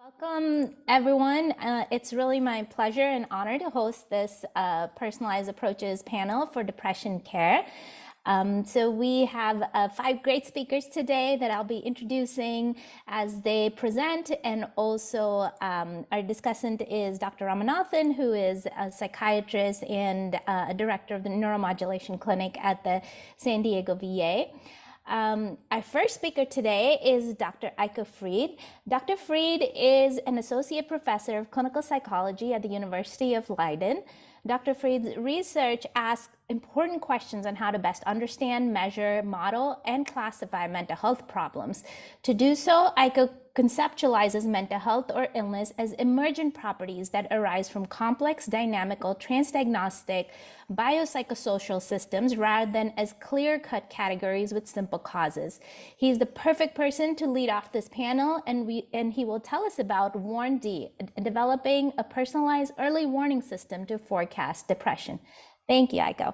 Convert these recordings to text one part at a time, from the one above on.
Welcome, everyone. It's really my pleasure and honor to host this Personalized Approaches panel for depression care. So we have 5 great speakers today that I'll be introducing as they present, and also our discussant is Dr. Ramanathan, who is a psychiatrist and a director of the Neuromodulation Clinic at the San Diego VA. Our first speaker today is Dr. Eiko Fried. Dr. Fried is an associate professor of clinical psychology at the University of Leiden. Dr. Fried's research asks important questions on how to best understand, measure, model, and classify mental health problems. To do so, Eiko conceptualizes mental health or illness as emergent properties that arise from complex, dynamical, transdiagnostic, biopsychosocial systems rather than as clear-cut categories with simple causes. He's the perfect person to lead off this panel, and he will tell us about WARN-D, developing a personalized early warning system to forecast depression. Thank you, Eiko.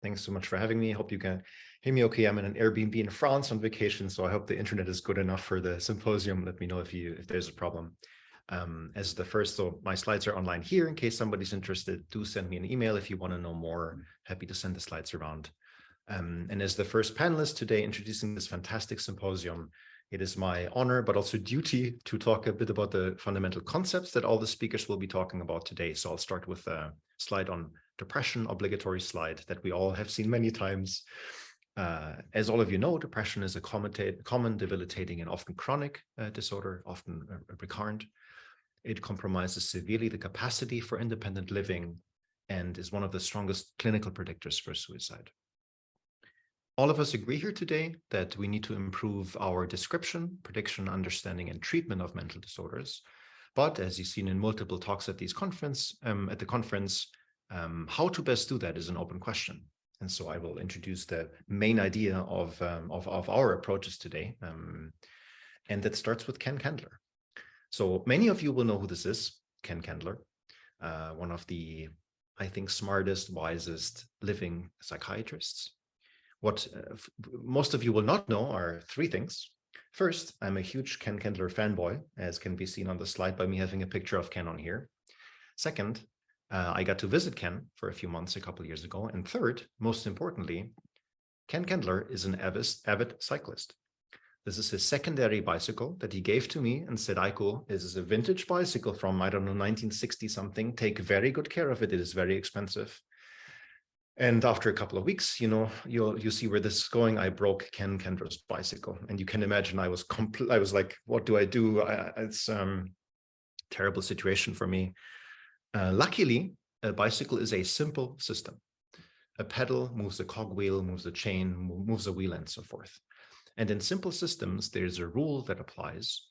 Thanks so much for having me. I hope you can hear me okay. I'm in an Airbnb in France on vacation, so I hope the internet is good enough for the symposium. Let me know if there's a problem. As the first, so my slides are online here in case somebody's interested. Do send me an email if you want to know more. Happy to send the slides around. And as the first panelist today introducing this fantastic symposium, it is my honor, but also duty to talk a bit about the fundamental concepts that all the speakers will be talking about today. So I'll start with a slide on depression, obligatory slide that we all have seen many times. As all of you know, depression is a common debilitating and often chronic disorder, often recurrent. It compromises severely the capacity for independent living and is one of the strongest clinical predictors for suicide. All of us agree here today that we need to improve our description, prediction, understanding, and treatment of mental disorders. But as you've seen in multiple talks at the conference, how to best do that is an open question. And so I will introduce the main idea of our approaches today. And that starts with Ken Kendler. So many of you will know who this is, Ken Kendler, one of the, I think, smartest, wisest living psychiatrists. What most of you will not know are 3 things. First, I'm a huge Ken Kendler fanboy, as can be seen on the slide by me having a picture of Ken on here. Second, I got to visit Ken for a few months a couple of years ago. And third, most importantly, Ken Kendler is an avid cyclist. This is his secondary bicycle that he gave to me and said, Eiko, this is a vintage bicycle from, I don't know, 1960 something. Take very good care of it. It is very expensive. And after a couple of weeks, you know, you see where this is going. I broke Ken Kendler's bicycle, and you can imagine I was like, what do I do? It's a terrible situation for me. Luckily, a bicycle is a simple system. A pedal moves a cogwheel, moves a chain, moves a wheel, and so forth. And in simple systems, there's a rule that applies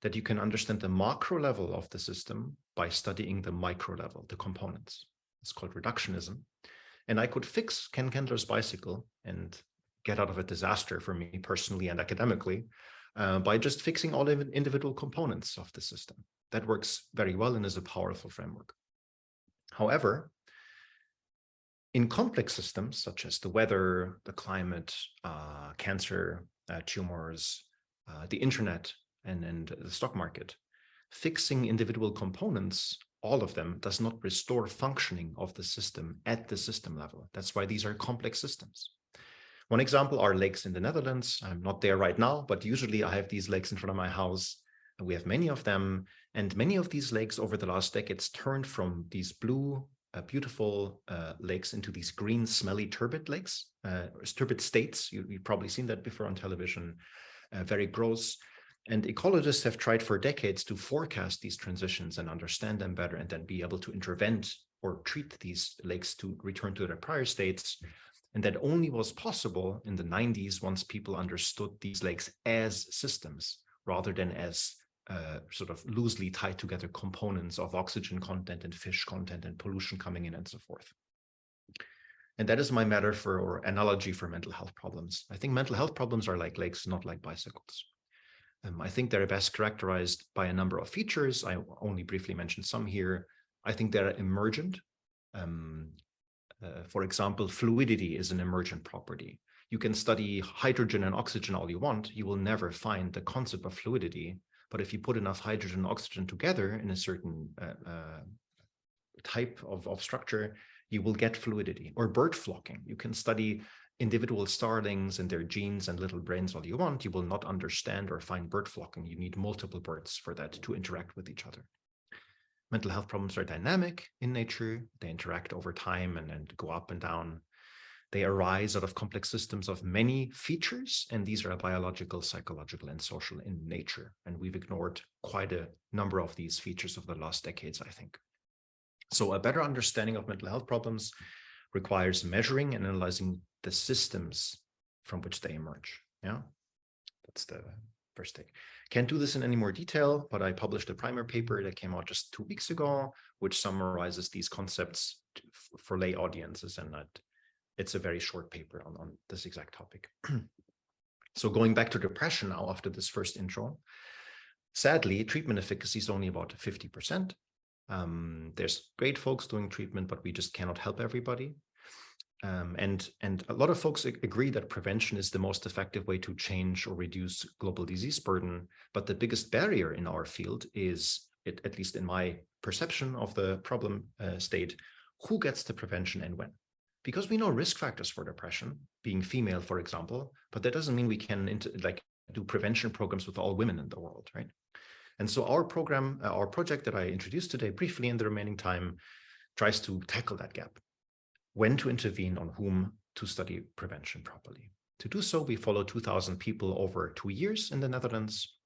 that you can understand the macro level of the system by studying the micro level, the components. It's called reductionism. And I could fix Ken Kendler's bicycle and get out of a disaster for me personally and academically by just fixing all the individual components of the system. That works very well and is a powerful framework. However, in complex systems such as the weather, the climate, cancer, tumors, the internet, and the stock market, fixing individual components, all of them, does not restore functioning of the system at the system level. That's why these are complex systems. One example are lakes in the Netherlands. I'm not there right now, but usually I have these lakes in front of my house. And we have many of them. And many of these lakes over the last decades turned from these blue, beautiful lakes into these green, smelly, turbid lakes, turbid states. You've probably seen that before on television, very gross. And ecologists have tried for decades to forecast these transitions and understand them better, and then be able to intervene or treat these lakes to return to their prior states. And that only was possible in the 90s once people understood these lakes as systems rather than as sort of loosely tied together components of oxygen content and fish content and pollution coming in and so forth. And that is my metaphor or analogy for mental health problems. I think mental health problems are like lakes, not like bicycles. I think they're best characterized by a number of features. I only briefly mentioned some here. I think they're emergent. For example, fluidity is an emergent property. You can study hydrogen and oxygen all you want. You will never find the concept of fluidity But if you put enough hydrogen and oxygen together in a certain type of structure, you will get fluidity. Or bird flocking. You can study individual starlings and their genes and little brains all you want. You will not understand or find bird flocking. You need multiple birds for that to interact with each other. Mental health problems are dynamic in nature. They interact over time and go up and down. They arise out of complex systems of many features, and these are biological, psychological, and social in nature. And we've ignored quite a number of these features over the last decades, I think. So a better understanding of mental health problems requires measuring and analyzing the systems from which they emerge. Yeah, that's the first take. Can't do this in any more detail, but I published a primer paper that came out just 2 weeks ago, which summarizes these concepts for lay audiences, and that it's a very short paper on this exact topic. So going back to depression now after this first intro, sadly, treatment efficacy is only about 50%. There's great folks doing treatment, but we just cannot help everybody. And a lot of folks agree that prevention is the most effective way to change or reduce global disease burden. But the biggest barrier in our field is, at least in my perception of the problem state, who gets the prevention and when? Because we know risk factors for depression, being female, for example, but that doesn't mean we can do prevention programs with all women in the world, right? And so our program, our project that I introduced today briefly in the remaining time, tries to tackle that gap. When to intervene, on whom to study prevention properly. To do so, we follow 2,000 people over 2 years in the Netherlands.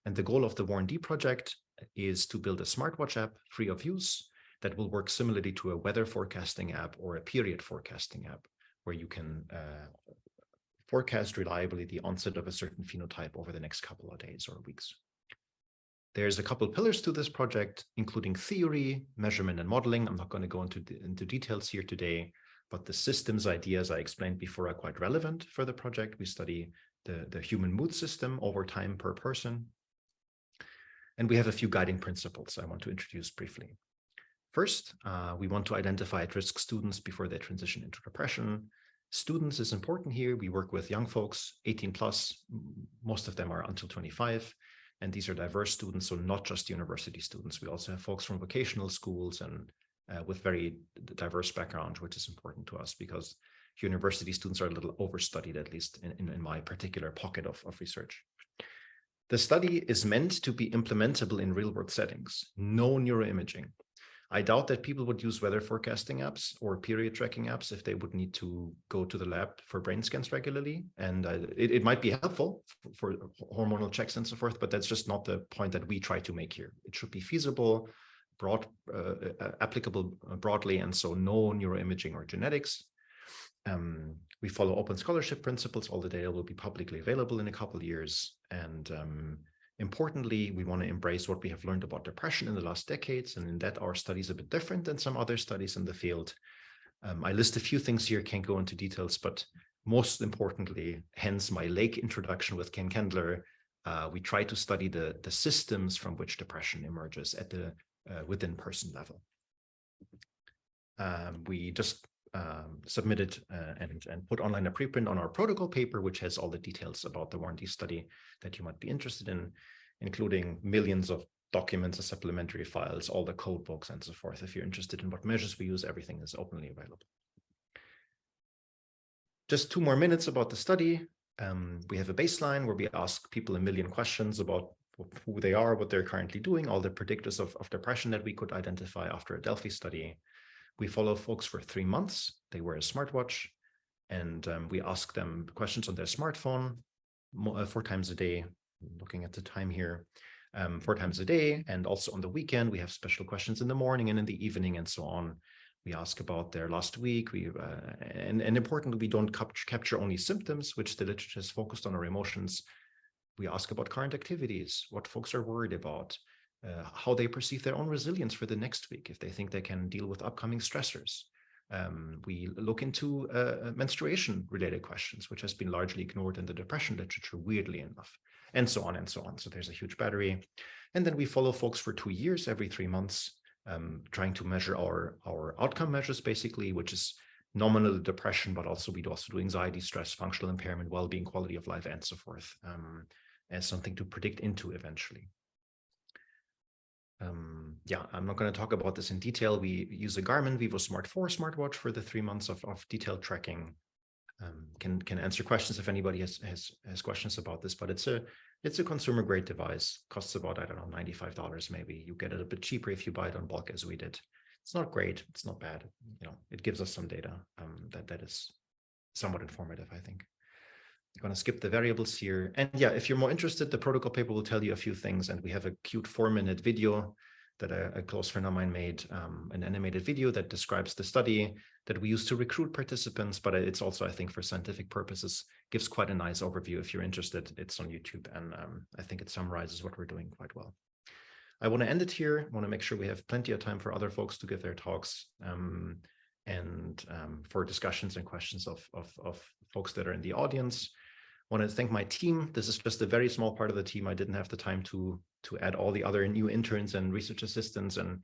And the goal of the Warren D project is to build a smartwatch app free of use that will work similarly to a weather forecasting app or a period forecasting app, where you can forecast reliably the onset of a certain phenotype over the next couple of days or weeks. There's a couple of pillars to this project, including theory, measurement, and modeling. I'm not going to go into details here today, but the systems ideas I explained before are quite relevant for the project. We study the human mood system over time per person. And we have a few guiding principles I want to introduce briefly. First, we want to identify at-risk students before they transition into depression. Students is important here. We work with young folks, 18 plus. Most of them are until 25. And these are diverse students, so not just university students. We also have folks from vocational schools and with very diverse backgrounds, which is important to us because university students are a little overstudied, at least in my particular pocket of research. The study is meant to be implementable in real-world settings, no neuroimaging. I doubt that people would use weather forecasting apps or period tracking apps if they would need to go to the lab for brain scans regularly. And it might be helpful for hormonal checks and so forth, but that's just not the point that we try to make here. It should be feasible, applicable broadly, and so no neuroimaging or genetics. We follow open scholarship principles. All the data will be publicly available in a couple of years. And importantly, we want to embrace what we have learned about depression in the last decades, and in that our study is a bit different than some other studies in the field. I list a few things here, can't go into details, but most importantly, hence my lake introduction with Ken Kendler, we try to study the systems from which depression emerges at the within person level. We just submitted and put online a preprint on our protocol paper, which has all the details about the Warren D study that you might be interested in, including millions of documents and supplementary files, all the code books and so forth. If you're interested in what measures we use, everything is openly available. Just 2 more minutes about the study. We have a baseline where we ask people 1 million questions about who they are, what they're currently doing, all the predictors of depression that we could identify after a Delphi study. We follow folks for 3 months. They wear a smartwatch, and we ask them questions on their smartphone 4 times a day. Looking at the time here, 4 times a day, and also on the weekend. We have special questions in the morning and in the evening, and so on. We ask about their last week. And importantly, we don't capture only symptoms, which the literature is focused on, our emotions. We ask about current activities, what folks are worried about, how they perceive their own resilience for the next week, if they think they can deal with upcoming stressors. We look into menstruation-related questions, which has been largely ignored in the depression literature, weirdly enough, and so on and so on. So there's a huge battery. And then we follow folks for 2 years, every 3 months, trying to measure our outcome measures, basically, which is nominal depression, but also we also do anxiety, stress, functional impairment, well-being, quality of life, and so forth, as something to predict into eventually. Yeah, I'm not going to talk about this in detail. We use a Garmin Vivo Smart 4 smartwatch for the 3 months of detailed tracking. Can answer questions if anybody has questions about this, but it's a consumer grade device. Costs about, I don't know, $95 maybe. You get it a bit cheaper if you buy it on bulk, as we did. It's not great. It's not bad. You know, it gives us some data that is somewhat informative, I think. I'm going to skip the variables here. And yeah, if you're more interested, the protocol paper will tell you a few things. And we have a cute 4-minute video that a close friend of mine made, an animated video that describes the study that we use to recruit participants, but it's also, I think, for scientific purposes, gives quite a nice overview. If you're interested, it's on YouTube. And I think it summarizes what we're doing quite well. I want to end it here. I want to make sure we have plenty of time for other folks to give their talks and for discussions and questions of folks that are in the audience. I want to thank my team. This is just a very small part of the team. I didn't have the time to add all the other new interns and research assistants, and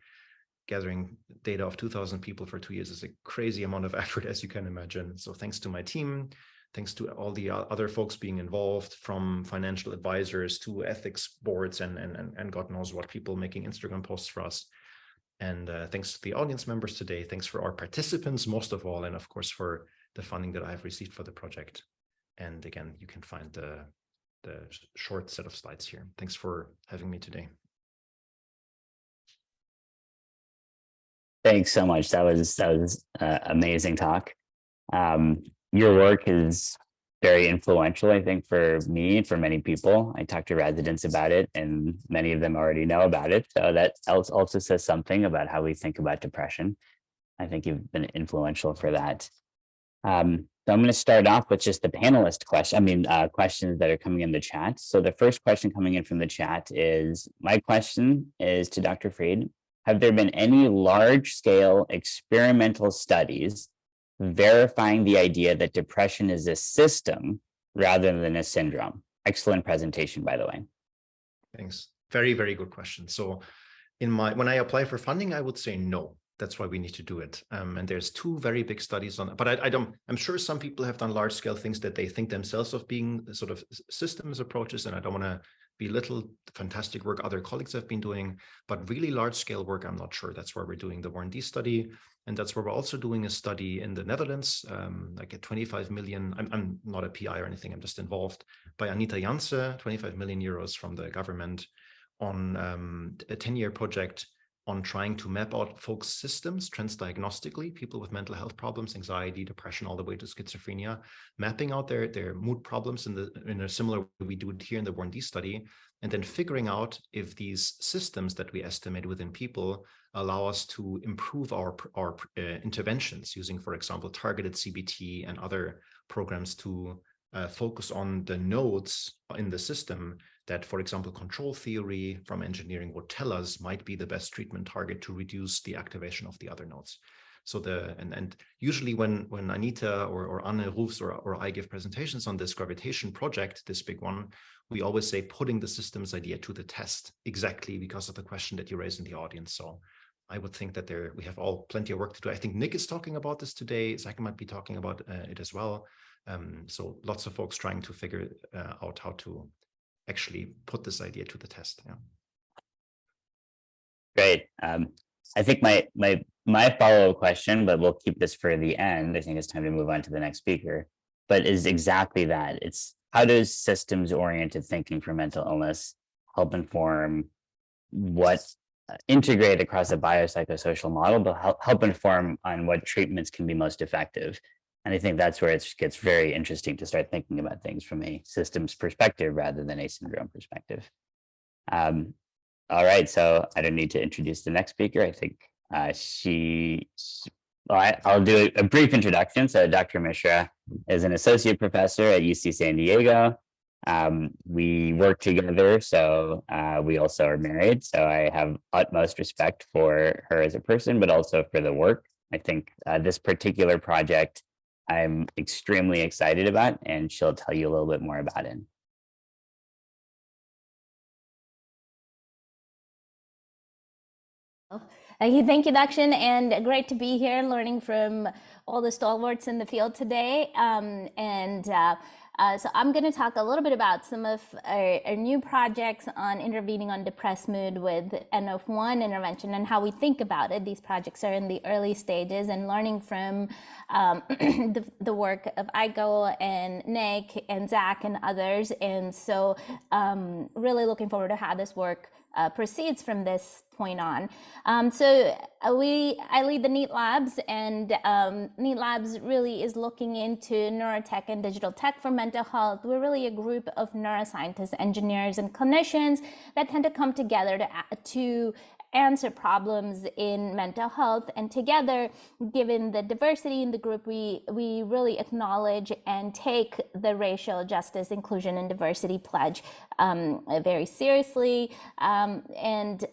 gathering data of 2,000 people for 2 years is a crazy amount of effort, as you can imagine. So thanks to my team, thanks to all the other folks being involved, from financial advisors to ethics boards and God knows what people making Instagram posts for us. And thanks to the audience members today. Thanks for our participants, most of all, and of course for the funding that I've received for the project. And again, you can find the short set of slides here. Thanks for having me today. Thanks so much. That was amazing talk. Your work is very influential, I think, for me and for many people. I talked to residents about it, and many of them already know about it. So that also says something about how we think about depression. I think you've been influential for that. So I'm going to start off with just the panelist questions that are coming in the chat. So the first question coming in from the chat is, my question is to Dr. Fried. Have there been any large-scale experimental studies verifying the idea that depression is a system rather than a syndrome? Excellent presentation, by the way. Thanks. Very, very good question. So when I apply for funding, I would say no. That's why we need to do it. And there's 2 very big studies on it. But I'm sure some people have done large scale things that they think themselves of being sort of systems approaches. And I don't want to belittle the fantastic work other colleagues have been doing, but really large scale work, I'm not sure. That's where we're doing the Warren D study. And that's where we're also doing a study in the Netherlands, like a 25 million, I'm not a PI or anything, I'm just involved, by Anita Janse, 25 million euros from the government on a 10-year project on trying to map out folks' systems transdiagnostically, people with mental health problems, anxiety, depression, all the way to schizophrenia, mapping out their mood problems in a similar way we do it here in the Warren D study, and then figuring out if these systems that we estimate within people allow us to improve our interventions using, for example, targeted CBT and other programs to focus on the nodes in the system that, for example, control theory from engineering would tell us might be the best treatment target to reduce the activation of the other nodes. So and usually when Anita or Anne Roofs or I give presentations on this gravitation project, this big one, we always say putting the systems idea to the test, exactly because of the question that you raised in the audience. So I would think that we have all plenty of work to do. I think Nick is talking about this today. Zach might be talking about it as well. So lots of folks trying to figure out how to actually put this idea to the test. Yeah. Great. I think my follow-up question, but we'll keep this for the end. I think it's time to move on to the next speaker, but is exactly that. It's how does systems-oriented thinking for mental illness help inform what integrate across a biopsychosocial model, but help inform on what treatments can be most effective. And I think that's where it gets very interesting to start thinking about things from a systems perspective rather than a syndrome perspective. All right, so I don't need to introduce the next speaker. I think I'll do a brief introduction. So Dr. Mishra is an associate professor at UC San Diego. We work together, so we also are married. So I have utmost respect for her as a person, but also for the work. I think this particular project I'm extremely excited about, and she'll tell you a little bit more about it. Thank you, Dakshin, and great to be here learning from all the stalwarts in the field today. So I'm going to talk a little bit about some of our new projects on intervening on depressed mood with N-of-1 intervention and how we think about it. These projects are in the early stages, and learning from the work of Eiko and Nick and Zach and others. And so really looking forward to how this work proceeds from this point on. I lead the NEAT Labs, and NEAT Labs really is looking into neurotech and digital tech for mental health. We're really a group of neuroscientists, engineers, and clinicians that tend to come together to answer problems in mental health. And together, given the diversity in the group, we really acknowledge and take the racial justice, inclusion, and diversity pledge very seriously. And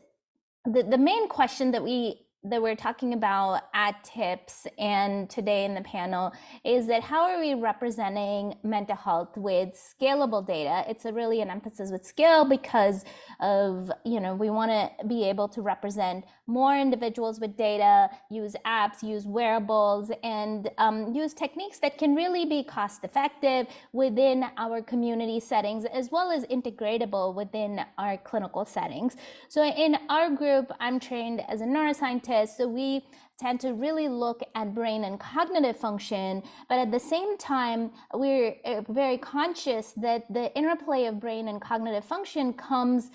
the main question that we're talking about at TIPS and today in the panel is that how are we representing mental health with scalable data? It's really an emphasis with scale because of, we want to be able to represent more individuals with data, use apps, use wearables, and use techniques that can really be cost effective within our community settings, as well as integratable within our clinical settings. So in our group, I'm trained as a neuroscientist, so we tend to really look at brain and cognitive function, but at the same time, we're very conscious that the interplay of brain and cognitive function comes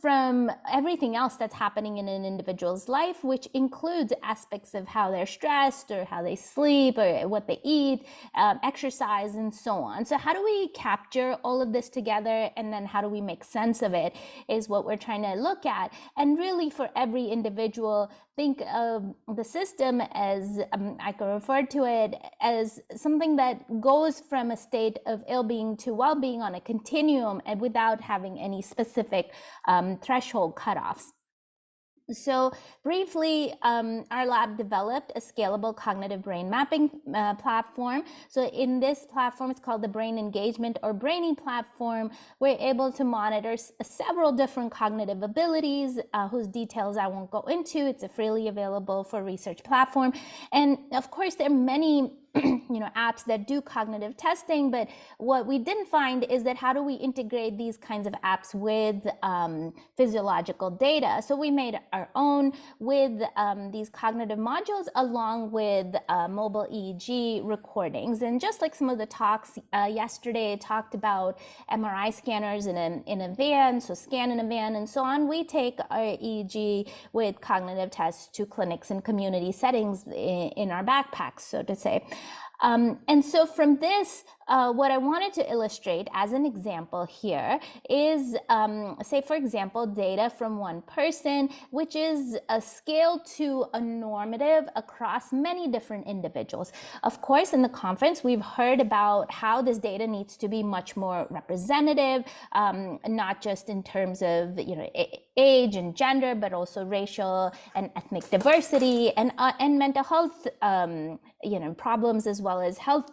from everything else that's happening in an individual's life, which includes aspects of how they're stressed or how they sleep or what they eat, exercise, and so on. So how do we capture all of this together, and then how do we make sense of it is what we're trying to look at. And really for every individual, think of the system as, I could refer to it as something that goes from a state of ill-being to well-being on a continuum and without having any specific threshold cutoffs. So briefly, our lab developed a scalable cognitive brain mapping platform. So in this platform, it's called the Brain Engagement or Brainy platform. We're able to monitor several different cognitive abilities whose details I won't go into. It's a freely available for research platform. And of course, there are many apps that do cognitive testing, but what we didn't find is that how do we integrate these kinds of apps with physiological data? So we made our own with these cognitive modules along with mobile EEG recordings. And just like some of the talks yesterday talked about MRI scanners in a van, so scan in a van and so on, we take our EEG with cognitive tests to clinics and community settings in our backpacks, so to say. And so from this, what I wanted to illustrate as an example here is, say, for example, data from one person, which is a scale to a normative across many different individuals. Of course, in the conference, we've heard about how this data needs to be much more representative, not just in terms of, age and gender, but also racial and ethnic diversity and mental health, problems, as well as health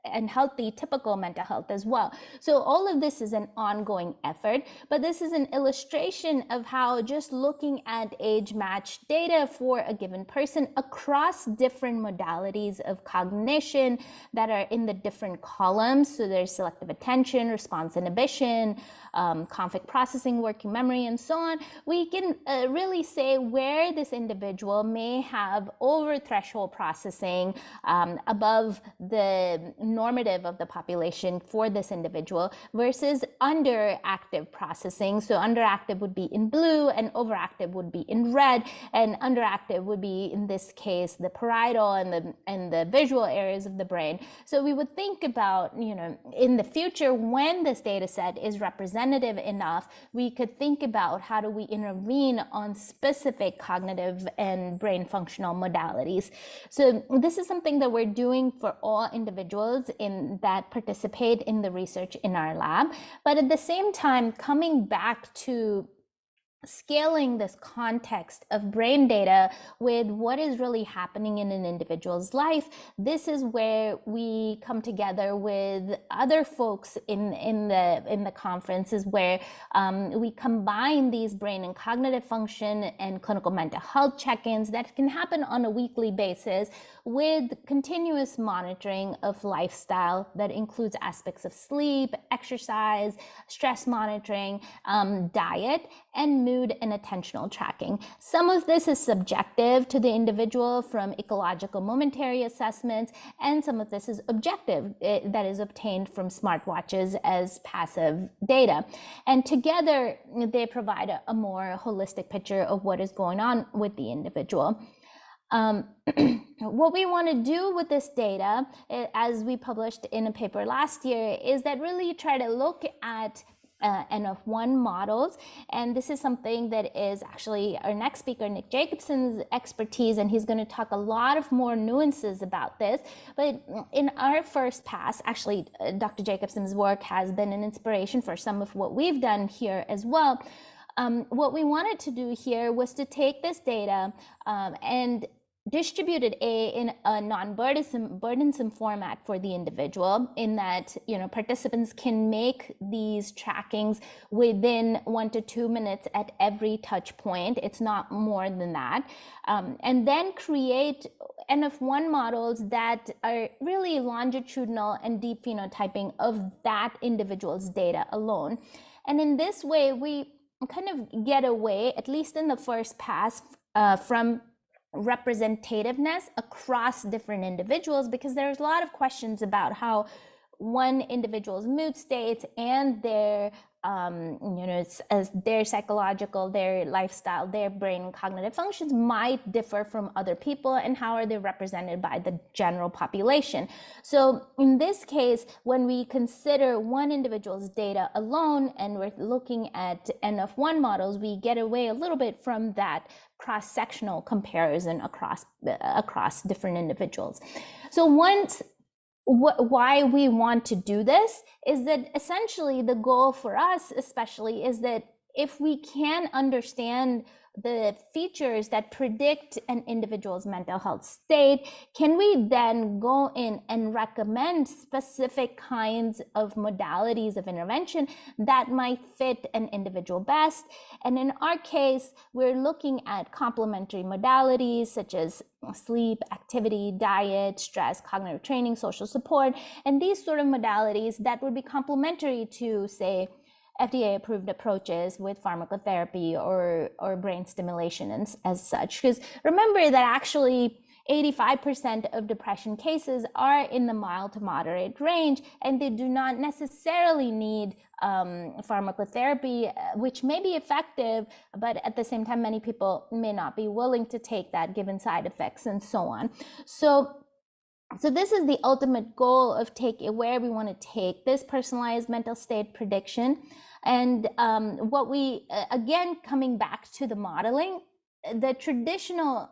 and healthy typical mental health as well. So all of this is an ongoing effort, but this is an illustration of how just looking at age-matched data for a given person across different modalities of cognition that are in the different columns. So there's selective attention, response inhibition, conflict processing, working memory, and so on. We can really say where this individual may have over threshold processing above the normative of the population for this individual versus underactive processing. So underactive would be in blue and overactive would be in red, and underactive would be, in this case, the parietal and the visual areas of the brain. So we would think about, in the future, when this data set is representative enough, we could think about how do we intervene on specific cognitive and brain functional modalities. So this is something that we're doing for all individuals that participate in the research in our lab. But at the same time, coming back to scaling this context of brain data with what is really happening in an individual's life, this is where we come together with other folks in the conferences, where we combine these brain and cognitive function and clinical mental health check-ins that can happen on a weekly basis with continuous monitoring of lifestyle that includes aspects of sleep, exercise, stress monitoring, diet, and mood and attentional tracking. Some of this is subjective to the individual from ecological momentary assessments, and some of this is objective, that is obtained from smartwatches as passive data. And together, they provide a more holistic picture of what is going on with the individual. What we want to do with this data, as we published in a paper last year, is that really try to look at N-of-1 models, and this is something that is actually our next speaker, Nick Jacobson's expertise, and he's going to talk a lot of more nuances about this. But in our first pass, actually, Dr. Jacobson's work has been an inspiration for some of what we've done here as well. What we wanted to do here was to take this data and distribute it in a non-burdensome format for the individual, in that participants can make these trackings within 1 to 2 minutes at every touch point. It's not more than that, and then create N-of-1 models that are really longitudinal and deep phenotyping of that individual's data alone. And in this way, we kind of get away, at least in the first pass, from representativeness across different individuals, because there's a lot of questions about how one individual's mood states and their as their psychological, their lifestyle, their brain and cognitive functions might differ from other people, and how are they represented by the general population. So in this case, when we consider one individual's data alone and we're looking at N-of-1 models, we get away a little bit from that cross-sectional comparison across different individuals. So why we want to do this is that essentially the goal for us especially is that if we can understand the features that predict an individual's mental health state, can we then go in and recommend specific kinds of modalities of intervention that might fit an individual best? And in our case, we're looking at complementary modalities such as sleep, activity, diet, stress, cognitive training, social support, and these sort of modalities that would be complementary to, say, FDA-approved approaches with pharmacotherapy or brain stimulation as such. Because remember that actually 85% of depression cases are in the mild to moderate range, and they do not necessarily need pharmacotherapy, which may be effective, but at the same time, many people may not be willing to take that given side effects and so on. So this is the ultimate goal of where we want to take this personalized mental state prediction. And what we, again, coming back to the modeling, the traditional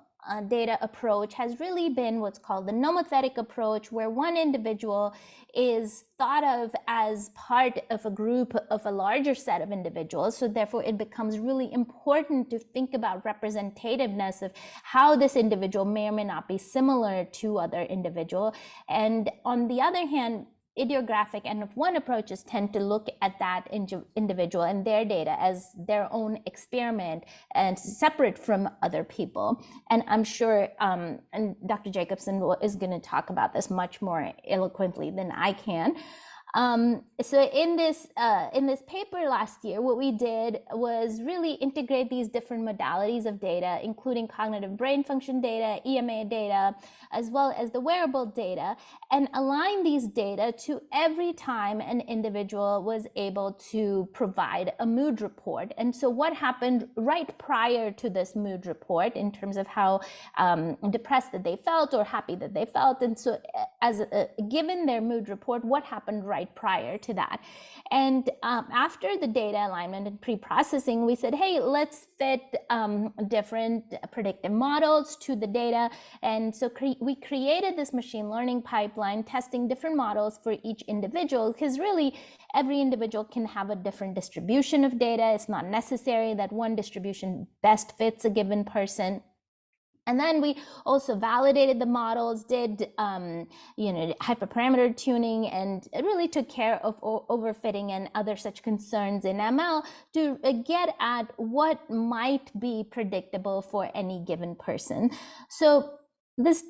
data approach has really been what's called the nomothetic approach, where one individual is thought of as part of a group of a larger set of individuals. So therefore, it becomes really important to think about representativeness of how this individual may or may not be similar to other individual. And on the other hand, idiographic N-of-1 approaches tend to look at that individual and their data as their own experiment and separate from other people. And I'm sure, and Dr. Jacobson is going to talk about this much more eloquently than I can. So in this paper last year, what we did was really integrate these different modalities of data, including cognitive brain function data, EMA data, as well as the wearable data, and align these data to every time an individual was able to provide a mood report. And so what happened right prior to this mood report in terms of how depressed that they felt or happy that they felt. And so given their mood report, what happened right right prior to that. And after the data alignment and pre-processing, we said, hey, let's fit different predictive models to the data. And so we created this machine learning pipeline, testing different models for each individual, because really every individual can have a different distribution of data. It's not necessary that one distribution best fits a given person. And then we also validated the models, did hyperparameter tuning, and it really took care of overfitting and other such concerns in ML to get at what might be predictable for any given person. So this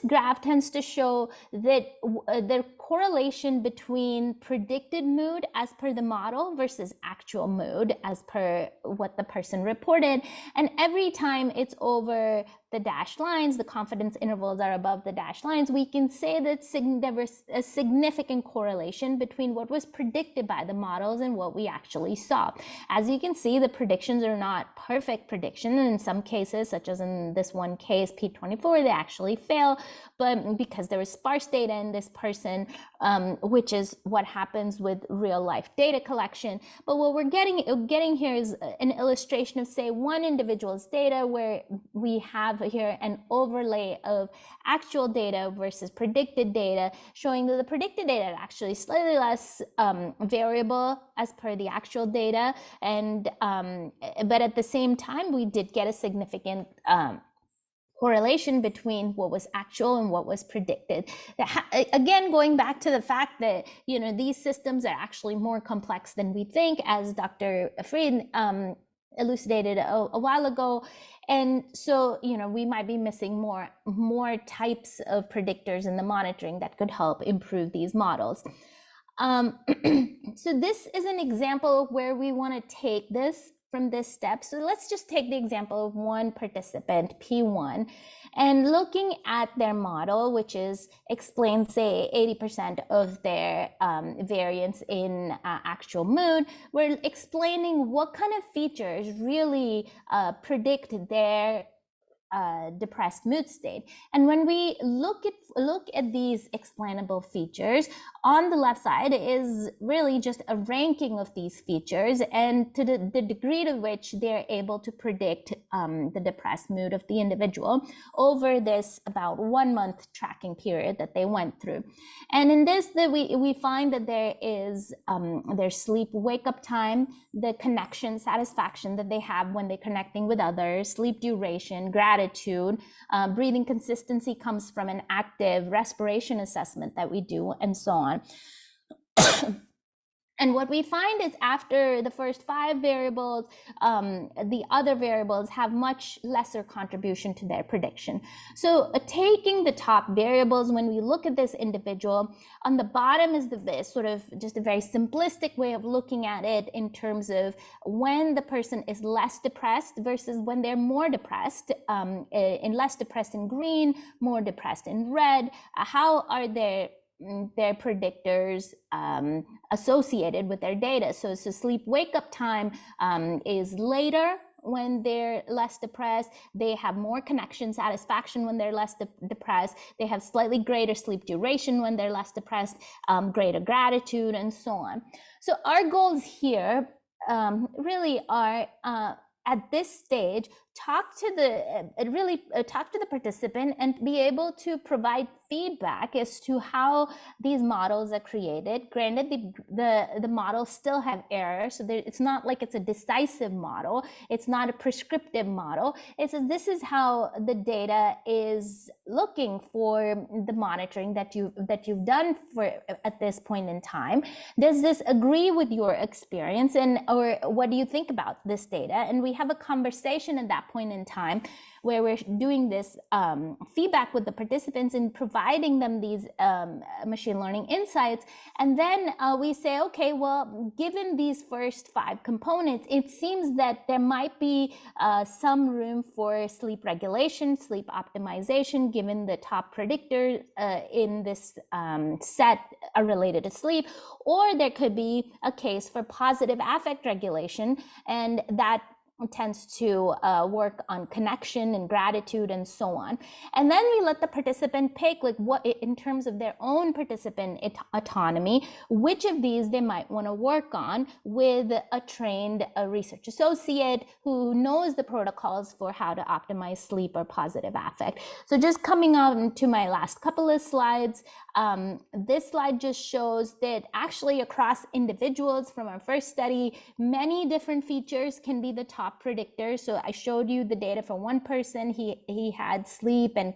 graph tends to show that the correlation between predicted mood as per the model versus actual mood as per what the person reported. And every time it's over the dashed lines, the confidence intervals are above the dashed lines, we can say that there was a significant correlation between what was predicted by the models and what we actually saw. As you can see, the predictions are not perfect prediction. And in some cases, such as in this one case, P24, they actually fail, but because there was sparse data in this person, which is what happens with real life data collection. But what we're getting here is an illustration of, say, one individual's data, where we have here an overlay of actual data versus predicted data, showing that the predicted data is actually slightly less variable as per the actual data. And but at the same time, we did get a significant correlation between what was actual and what was predicted. Again, going back to the fact that, these systems are actually more complex than we think, as Dr. Fried elucidated a while ago. And so, we might be missing more types of predictors in the monitoring that could help improve these models. So this is an example of where we want to take this from this step. So let's just take the example of one participant, P1, and looking at their model, which explains, say, 80% of their variance in actual mood. We're explaining what kind of features really predict their depressed mood state. And when we look at these explainable features, on the left side is really just a ranking of these features and to the degree to which they're able to predict the depressed mood of the individual over this about 1 month tracking period that they went through. And in this, we find that there is their sleep wake-up time, the connection satisfaction that they have when they're connecting with others, sleep duration, gratitude, breathing consistency comes from an active respiration assessment that we do, and so on. And what we find is after the first 5 variables, the other variables have much lesser contribution to their prediction. So taking the top variables, when we look at this individual, on the bottom is sort of just a very simplistic way of looking at it in terms of when the person is less depressed versus when they're more depressed, in less depressed in green, more depressed in red. How are their predictors associated with their data? So sleep wake-up time is later when they're less depressed. They have more connection satisfaction when they're less depressed. They have slightly greater sleep duration when they're less depressed, greater gratitude, and so on. So our goals here really are at this stage, talk to the participant and be able to provide feedback as to how these models are created. Granted, the models still have errors, so it's not like it's a decisive model. It's not a prescriptive model. This is how the data is looking for the monitoring that you've done at this point in time. Does this agree with your experience, or what do you think about this data? And we have a conversation at that point in time where we're doing this feedback with the participants and providing them these machine learning insights. And then we say, okay, well, given these first 5 components, it seems that there might be some room for sleep regulation, sleep optimization, given the top predictors in this set are related to sleep, or there could be a case for positive affect regulation, and that tends to work on connection and gratitude and so on. And then we let the participant pick, like, what in terms of their own participant autonomy, which of these they might want to work on with a trained research associate who knows the protocols for how to optimize sleep or positive affect. So just coming on to my last couple of slides, this slide just shows that actually across individuals from our first study, many different features can be the top predictors. So I showed you the data for one person. He had sleep and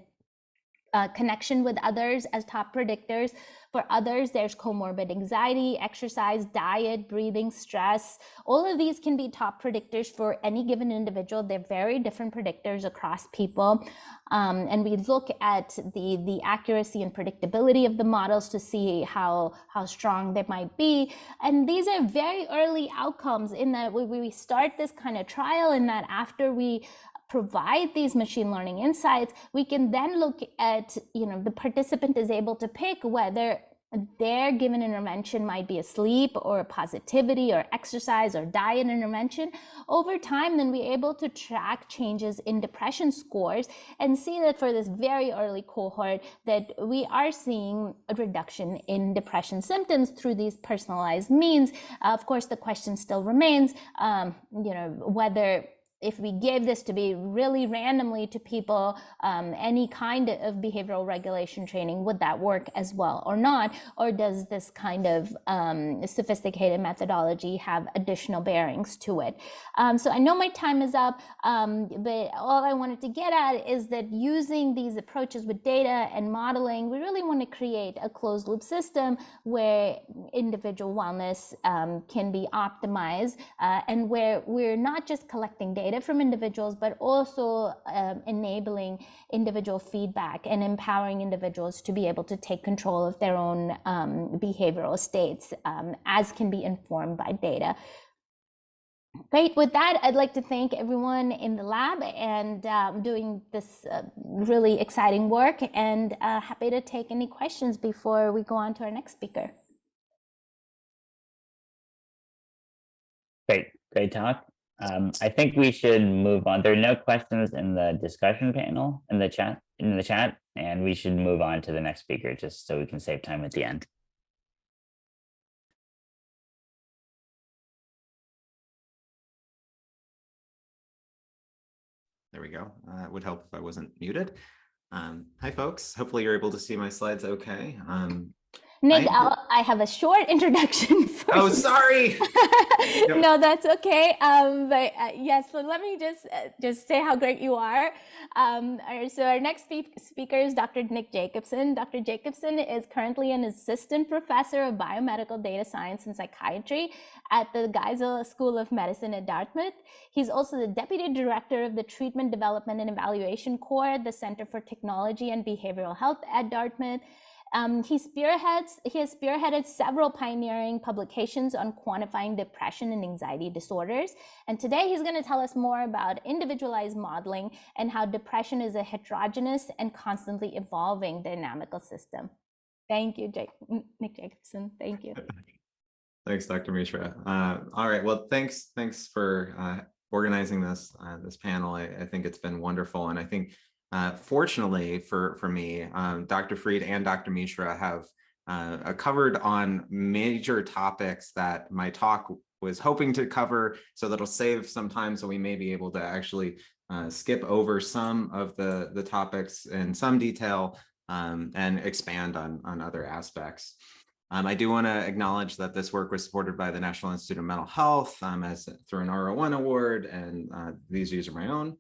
connection with others as top predictors. For others, there's comorbid anxiety, exercise, diet, breathing, stress. All of these can be top predictors for any given individual. They're very different predictors across people. And we look at the accuracy and predictability of the models to see how strong they might be. And these are very early outcomes in that we start this kind of trial, and that after we provide these machine learning insights, we can then look at, the participant is able to pick whether their given intervention might be a sleep or a positivity or exercise or diet intervention. Over time, then we're able to track changes in depression scores and see that for this very early cohort that we are seeing a reduction in depression symptoms through these personalized means. Of course, the question still remains, whether if we gave this to be really randomly to people, any kind of behavioral regulation training, would that work as well or not? Or does this kind of sophisticated methodology have additional bearings to it? So I know my time is up, but all I wanted to get at is that using these approaches with data and modeling, we really want to create a closed loop system where individual wellness can be optimized, and where we're not just collecting data from individuals, but also enabling individual feedback and empowering individuals to be able to take control of their own behavioral states, as can be informed by data. Great. With that, I'd like to thank everyone in the lab and doing this really exciting work, and happy to take any questions before we go on to our next speaker. Great talk. I think we should move on. There are no questions in the discussion panel in the chat, and we should move on to the next speaker just so we can save time at the end. There we go. It would help if I wasn't muted. Hi, folks. Hopefully you're able to see my slides okay. Nick, I have a short introduction for you. Oh, sorry. No, that's okay. But yes, so let me just say how great you are. So our next speaker is Dr. Nick Jacobson. Dr. Jacobson is currently an assistant professor of biomedical data science and psychiatry at the Geisel School of Medicine at Dartmouth. He's also the deputy director of the Treatment Development and Evaluation Core at the Center for Technology and Behavioral Health at Dartmouth. He has spearheaded several pioneering publications on quantifying depression and anxiety disorders. And today he's going to tell us more about individualized modeling and how depression is a heterogeneous and constantly evolving dynamical system. Thank you, Nick Jacobson. Thank you. Thanks, Dr. Mishra. All right. Well, thanks for organizing this panel. I think it's been wonderful, and I think fortunately for me, Dr. Fried and Dr. Mishra have covered on major topics that my talk was hoping to cover, so that'll save some time, so we may be able to actually skip over some of the topics in some detail and expand on other aspects. I do want to acknowledge that this work was supported by the National Institute of Mental Health through an R01 award, and these views are my own.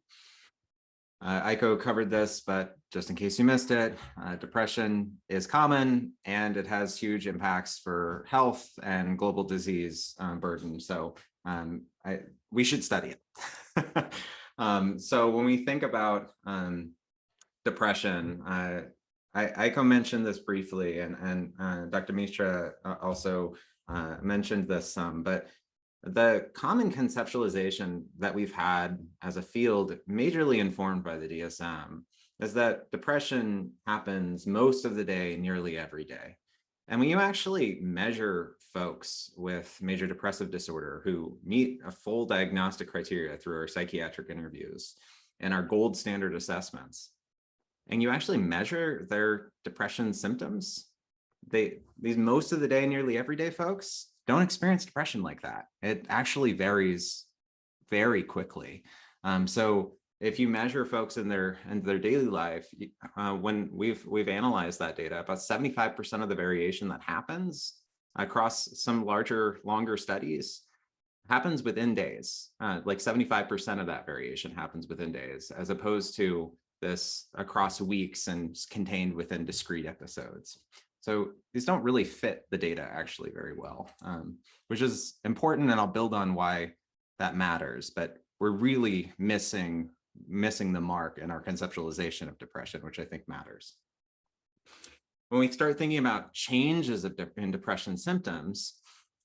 Eiko covered this, but just in case you missed it, depression is common and it has huge impacts for health and global disease burden. So we should study it. So when we think about depression, Eiko mentioned this briefly, and Dr. Mishra also mentioned this some, but the common conceptualization that we've had as a field, majorly informed by the DSM, is that depression happens most of the day, nearly every day. And when you actually measure folks with major depressive disorder who meet a full diagnostic criteria through our psychiatric interviews and our gold standard assessments, and you actually measure their depression symptoms, these most of the day, nearly everyday folks don't experience depression like that. It actually varies very quickly. So if you measure folks in their daily life, when we've analyzed that data, about 75% of the variation that happens across some longer studies happens within days. Like 75% of that variation happens within days, as opposed to this across weeks and contained within discrete episodes. So these don't really fit the data actually very well, which is important, and I'll build on why that matters. But we're really missing the mark in our conceptualization of depression, which I think matters. When we start thinking about changes in depression symptoms,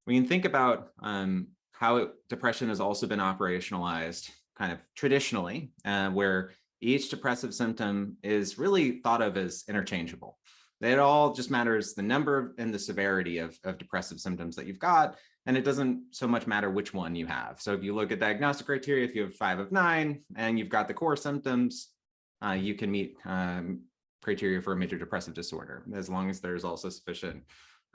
we can think about how depression has also been operationalized kind of traditionally, where each depressive symptom is really thought of as interchangeable. It all just matters the number and the severity of depressive symptoms that you've got, and it doesn't so much matter which one you have. So if you look at diagnostic criteria, if you have 5 of 9 and you've got the core symptoms, you can meet criteria for a major depressive disorder, as long as there's also sufficient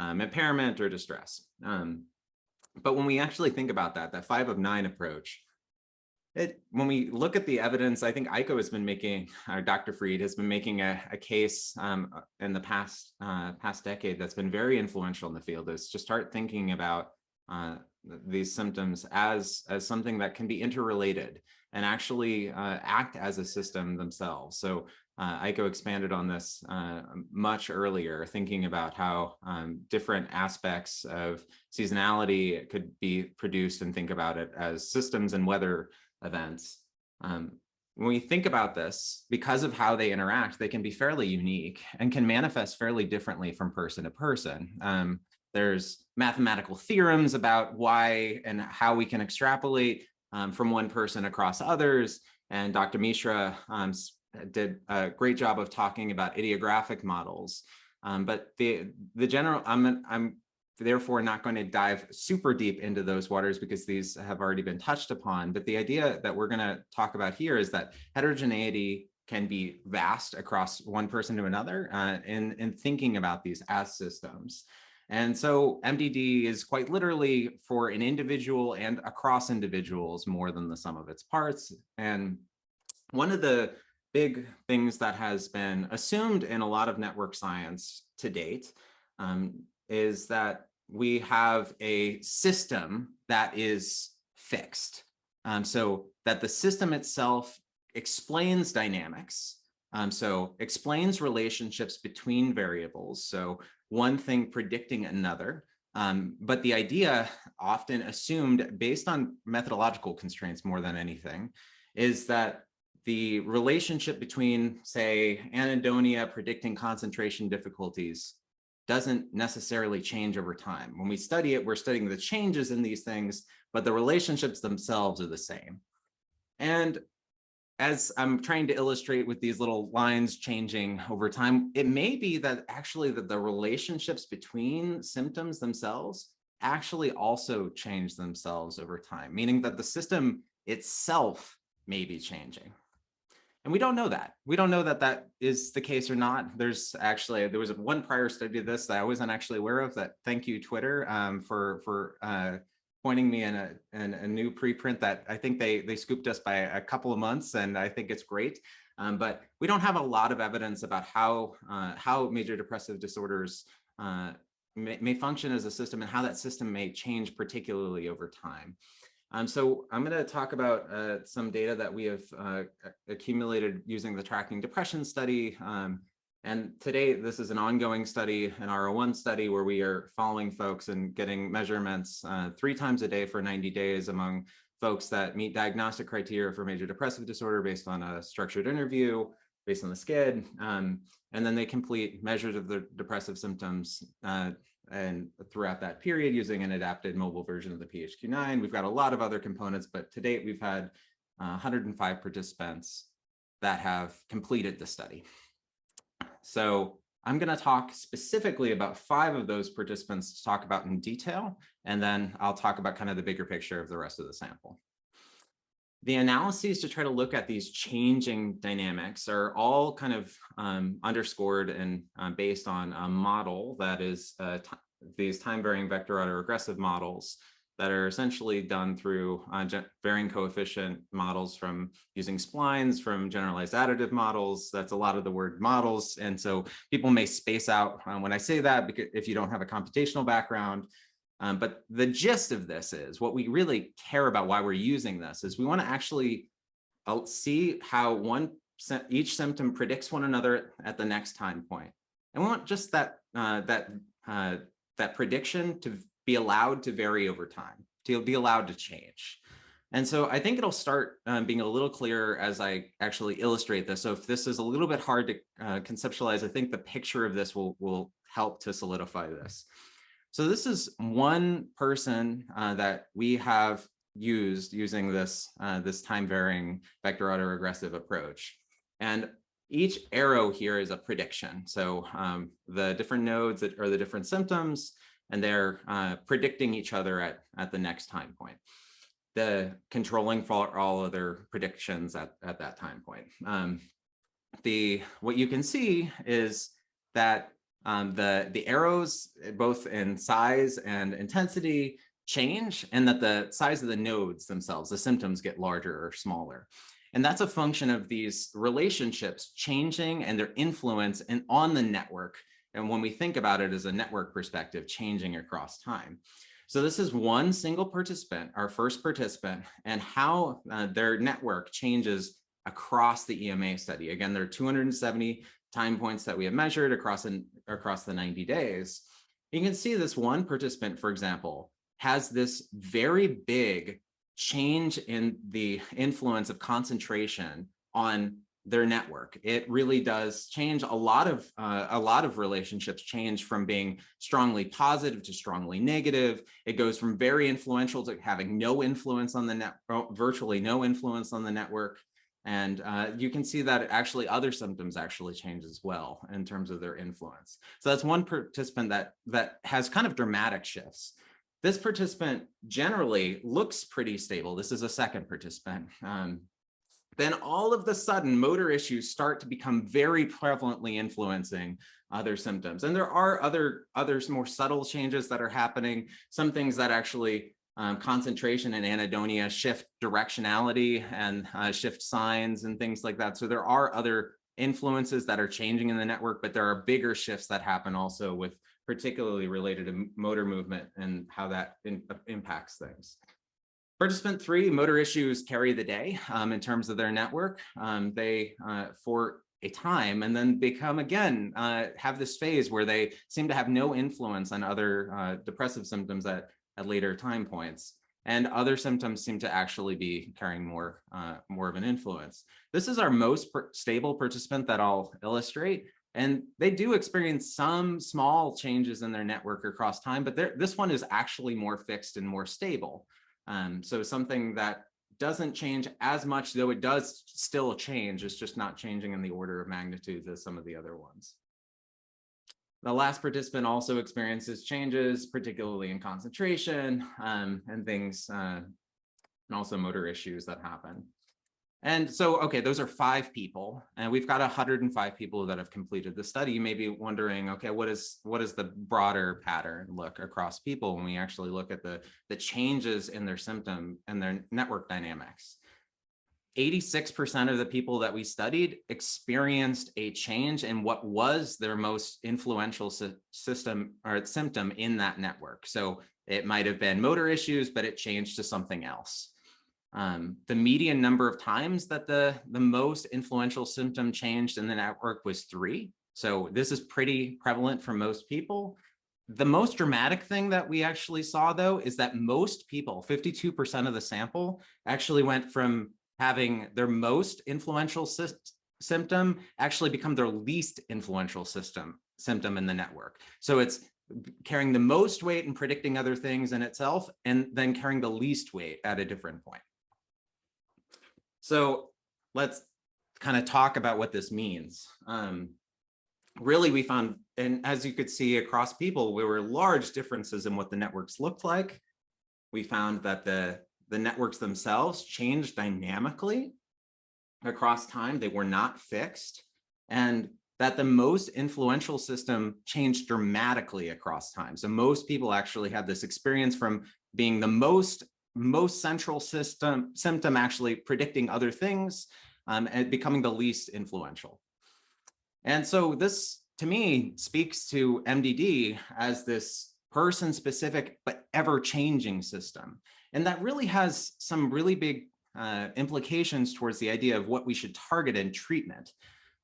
impairment or distress. But when we actually think about that 5 of 9 approach, when we look at the evidence, I think Eiko has been making, or Dr. Fried has been making a case in the past decade that's been very influential in the field, is to start thinking about these symptoms as something that can be interrelated and actually act as a system themselves. So Eiko expanded on this much earlier, thinking about how different aspects of seasonality could be produced, and think about it as systems and weather events. When we think about this, because of how they interact, they can be fairly unique and can manifest fairly differently from person to person. There's mathematical theorems about why and how we can extrapolate from one person across others. And Dr. Mishra did a great job of talking about idiographic models. But the general, I'm therefore not going to dive super deep into those waters because these have already been touched upon. But the idea that we're going to talk about here is that heterogeneity can be vast across one person to another in thinking about these as systems. And so MDD is quite literally for an individual and across individuals more than the sum of its parts. And one of the big things that has been assumed in a lot of network science to date is that we have a system that is fixed. So that the system itself explains dynamics, so explains relationships between variables. So one thing predicting another. But the idea, often assumed based on methodological constraints more than anything, is that the relationship between, say, anhedonia predicting concentration difficulties doesn't necessarily change over time. When we study it, we're studying the changes in these things, but the relationships themselves are the same. And as I'm trying to illustrate with these little lines changing over time, it may be that actually the relationships between symptoms themselves actually also change themselves over time, meaning that the system itself may be changing. And we don't know that. We don't know that that is the case or not. There was one prior study of this that I wasn't actually aware of. That, thank you, Twitter, for pointing me in a new preprint that I think they scooped us by a couple of months, and I think it's great. But we don't have a lot of evidence about how major depressive disorders may function as a system and how that system may change, particularly over time. So I'm going to talk about some data that we have accumulated using the Tracking Depression study. And today, this is an ongoing study, an R01 study, where we are following folks and getting measurements 3 times a day for 90 days among folks that meet diagnostic criteria for major depressive disorder based on a structured interview, based on the SCID. And then they complete measures of the depressive symptoms and throughout that period using an adapted mobile version of the PHQ-9. We've got a lot of other components, but to date, we've had 105 participants that have completed the study. So I'm going to talk specifically about 5 of those participants to talk about in detail, and then I'll talk about kind of the bigger picture of the rest of the sample. The analyses to try to look at these changing dynamics are all kind of underscored and based on a model that is these time-varying vector autoregressive models that are essentially done through varying coefficient models from using splines, from generalized additive models. That's a lot of the word models. And so people may space out when I say that, because if you don't have a computational background. But the gist of this is what we really care about, why we're using this, is we want to actually see how each symptom predicts one another at the next time point. And we want just that prediction to be allowed to vary over time, to be allowed to change. And so I think it'll start being a little clearer as I actually illustrate this. So if this is a little bit hard to conceptualize, I think the picture of this will help to solidify this. So this is one person that we have using this time-varying vector autoregressive approach. And each arrow here is a prediction. So the different nodes that are the different symptoms, and they're predicting each other at the next time point. The controlling for all other predictions at that time point. What you can see is that the arrows, both in size and intensity, change, and that the size of the nodes themselves, the symptoms, get larger or smaller. And that's a function of these relationships changing and their influence on the network. And when we think about it as a network perspective, changing across time. So this is one single participant, our first participant, and how their network changes across the EMA study. Again, there are 270 time points that we have measured across the 90 days. You can see this one participant, for example, has this very big change in the influence of concentration on their network. It really does change a lot of relationships change from being strongly positive to strongly negative. It goes from very influential to having no influence on the virtually no influence on the network. And you can see that actually other symptoms actually change as well in terms of their influence. So that's one participant that has kind of dramatic shifts. This participant generally looks pretty stable. This is a second participant. Then all of the sudden, motor issues start to become very prevalently influencing other symptoms. And there are other more subtle changes that are happening. Some things that actually concentration and anhedonia shift directionality and shift signs and things like that. So there are other influences that are changing in the network, but there are bigger shifts that happen also with particularly related to motor movement and how that impacts things. Participant 3, motor issues carry the day in terms of their network. They, for a time, and then become again, have this phase where they seem to have no influence on other depressive symptoms at later time points. And other symptoms seem to actually be carrying more of an influence. This is our most stable participant that I'll illustrate. And they do experience some small changes in their network across time, but this one is actually more fixed and more stable. So something that doesn't change as much, though it does still change, it's just not changing in the order of magnitude as some of the other ones. The last participant also experiences changes, particularly in concentration and things, and also motor issues that happen. And so, okay, those are 5 people, and we've got 105 people that have completed the study. You may be wondering, okay, what is the broader pattern look across people when we actually look at the changes in their symptom and their network dynamics? 86% of the people that we studied experienced a change in what was their most influential system or symptom in that network. So it might have been motor issues, but it changed to something else. The median number of times that the most influential symptom changed in the network was 3. So this is pretty prevalent for most people. The most dramatic thing that we actually saw, though, is that most people, 52% of the sample, actually went from having their most influential symptom actually become their least influential symptom in the network. So it's carrying the most weight and predicting other things in itself, and then carrying the least weight at a different point. So let's kind of talk about what this means. really we found, and as you could see across people, there were large differences in what the networks looked like. We found that the networks themselves changed dynamically across time. They were not fixed, and that the most influential system changed dramatically across time. So most people actually had this experience from being the most central symptom actually predicting other things, and becoming the least influential. And so this, to me, speaks to MDD as this person-specific but ever-changing system. And that really has some really big implications towards the idea of what we should target in treatment,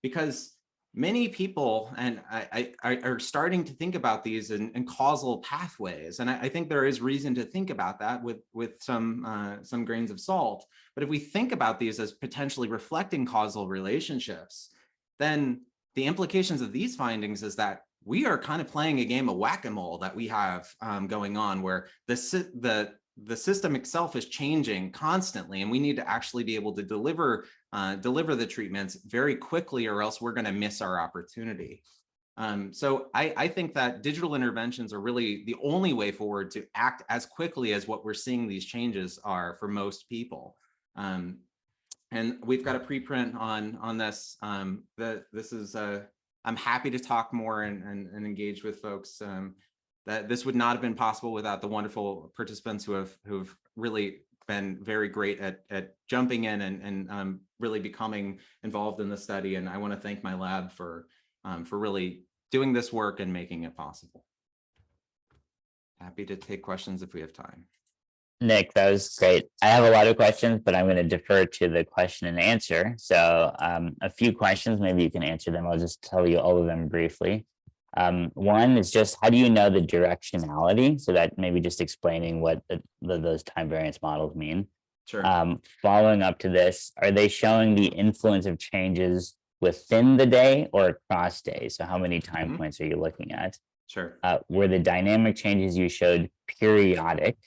because many people and I are starting to think about these in causal pathways, and I think there is reason to think about that with some grains of salt. But if we think about these as potentially reflecting causal relationships, then the implications of these findings is that we are kind of playing a game of whack-a-mole that we have going on, where the system itself is changing constantly, and we need to actually be able to deliver the treatments very quickly, or else we're going to miss our opportunity. So I think that digital interventions are really the only way forward to act as quickly as what we're seeing these changes are for most people. And we've got a preprint on this. This is I'm happy to talk more and engage with folks. That this would not have been possible without the wonderful participants who've really been very great at jumping in and really becoming involved in the study. And I want to thank my lab for really doing this work and making it possible. Happy to take questions if we have time. Nick, that was great. I have a lot of questions, but I'm going to defer to the question and answer. So a few questions, maybe you can answer them. I'll just tell you all of them briefly. One is just, how do you know the directionality? So that maybe just explaining what those time variance models mean. Sure. Following up to this, are they showing the influence of changes within the day or across days? So how many time points are you looking at? Sure. Were the dynamic changes you showed periodic?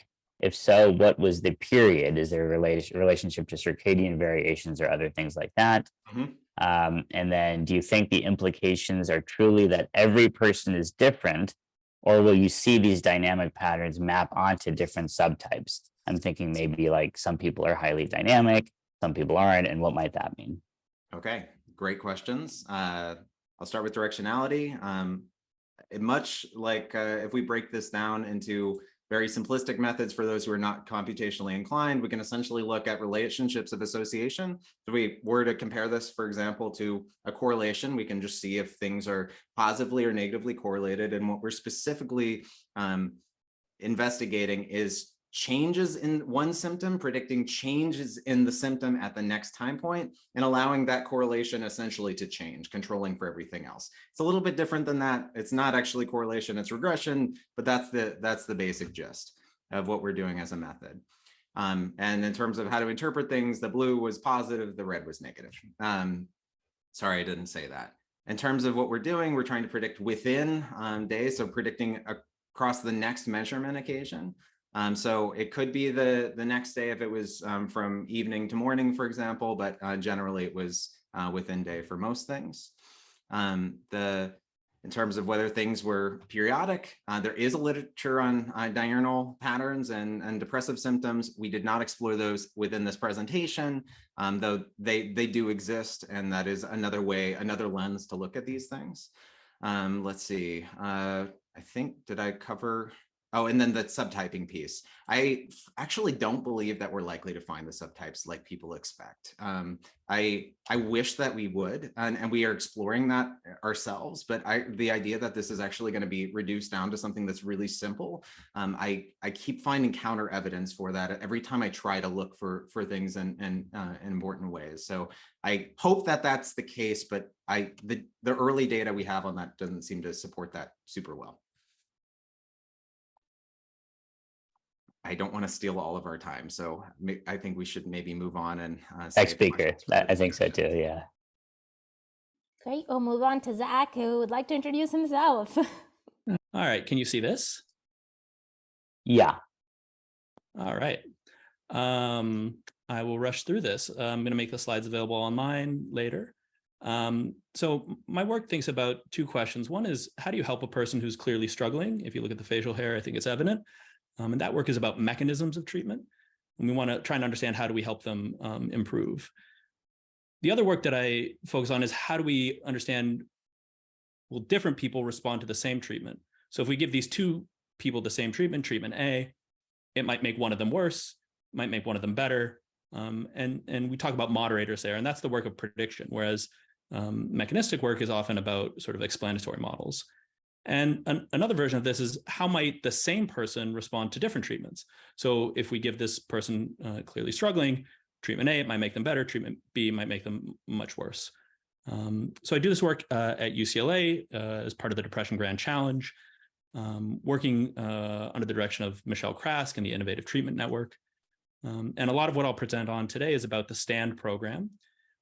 If so, what was the period? Is there a relationship to circadian variations or other things like that? And then do you think the implications are truly that every person is different, or will you see these dynamic patterns map onto different subtypes? I'm thinking maybe like some people are highly dynamic, some people aren't, and what might that mean? Okay, great questions. I'll start with directionality. Much like if we break this down into very simplistic methods for those who are not computationally inclined, we can essentially look at relationships of association. If we were to compare this, for example, to a correlation, we can just see if things are positively or negatively correlated. And what we're specifically investigating is changes in one symptom, predicting changes in the symptom at the next time point, and allowing that correlation essentially to change, controlling for everything else. It's a little bit different than that. It's not actually correlation, it's regression, but that's the basic gist of what we're doing as a method. And in terms of how to interpret things, the blue was positive, the red was negative. Sorry, I didn't say that. In terms of what we're doing, we're trying to predict within days, so predicting across the next measurement occasion. So it could be the next day if it was from evening to morning, for example, but generally it was within day for most things. In terms of whether things were periodic, there is a literature on diurnal patterns and depressive symptoms. We did not explore those within this presentation, though they do exist, and that is another lens to look at these things. Let's see, I think, did I cover? Oh, and then the subtyping piece. I actually don't believe that we're likely to find the subtypes like people expect. I wish that we would, and we are exploring that ourselves, but the idea that this is actually going to be reduced down to something that's really simple, I keep finding counter evidence for that every time I try to look for things in important ways. So I hope that that's the case, but the early data we have on that doesn't seem to support that super well. I don't want to steal all of our time, so I think we should maybe move on and next speaker. I think so too. Yeah. Great. We'll move on to Zach, who would like to introduce himself. All right. Can you see this? Yeah. All right. I will rush through this. I'm going to make the slides available online later. So my work thinks about two questions. One is, how do you help a person who's clearly struggling? If you look at the facial hair, I think it's evident. And that work is about mechanisms of treatment. And we want to try and understand, how do we help them improve? The other work that I focus on is, how do we understand, will different people respond to the same treatment? So if we give these two people the same treatment, treatment A, it might make one of them worse, might make one of them better. And we talk about moderators there, and that's the work of prediction, whereas mechanistic work is often about sort of explanatory models. And another version of this is, how might the same person respond to different treatments? So if we give this person clearly struggling treatment A, it might make them better. Treatment B might make them much worse. So I do this work at UCLA as part of the Depression Grand Challenge, working under the direction of Michelle Krask and the Innovative Treatment Network. And a lot of what I'll present on today is about the STAND program,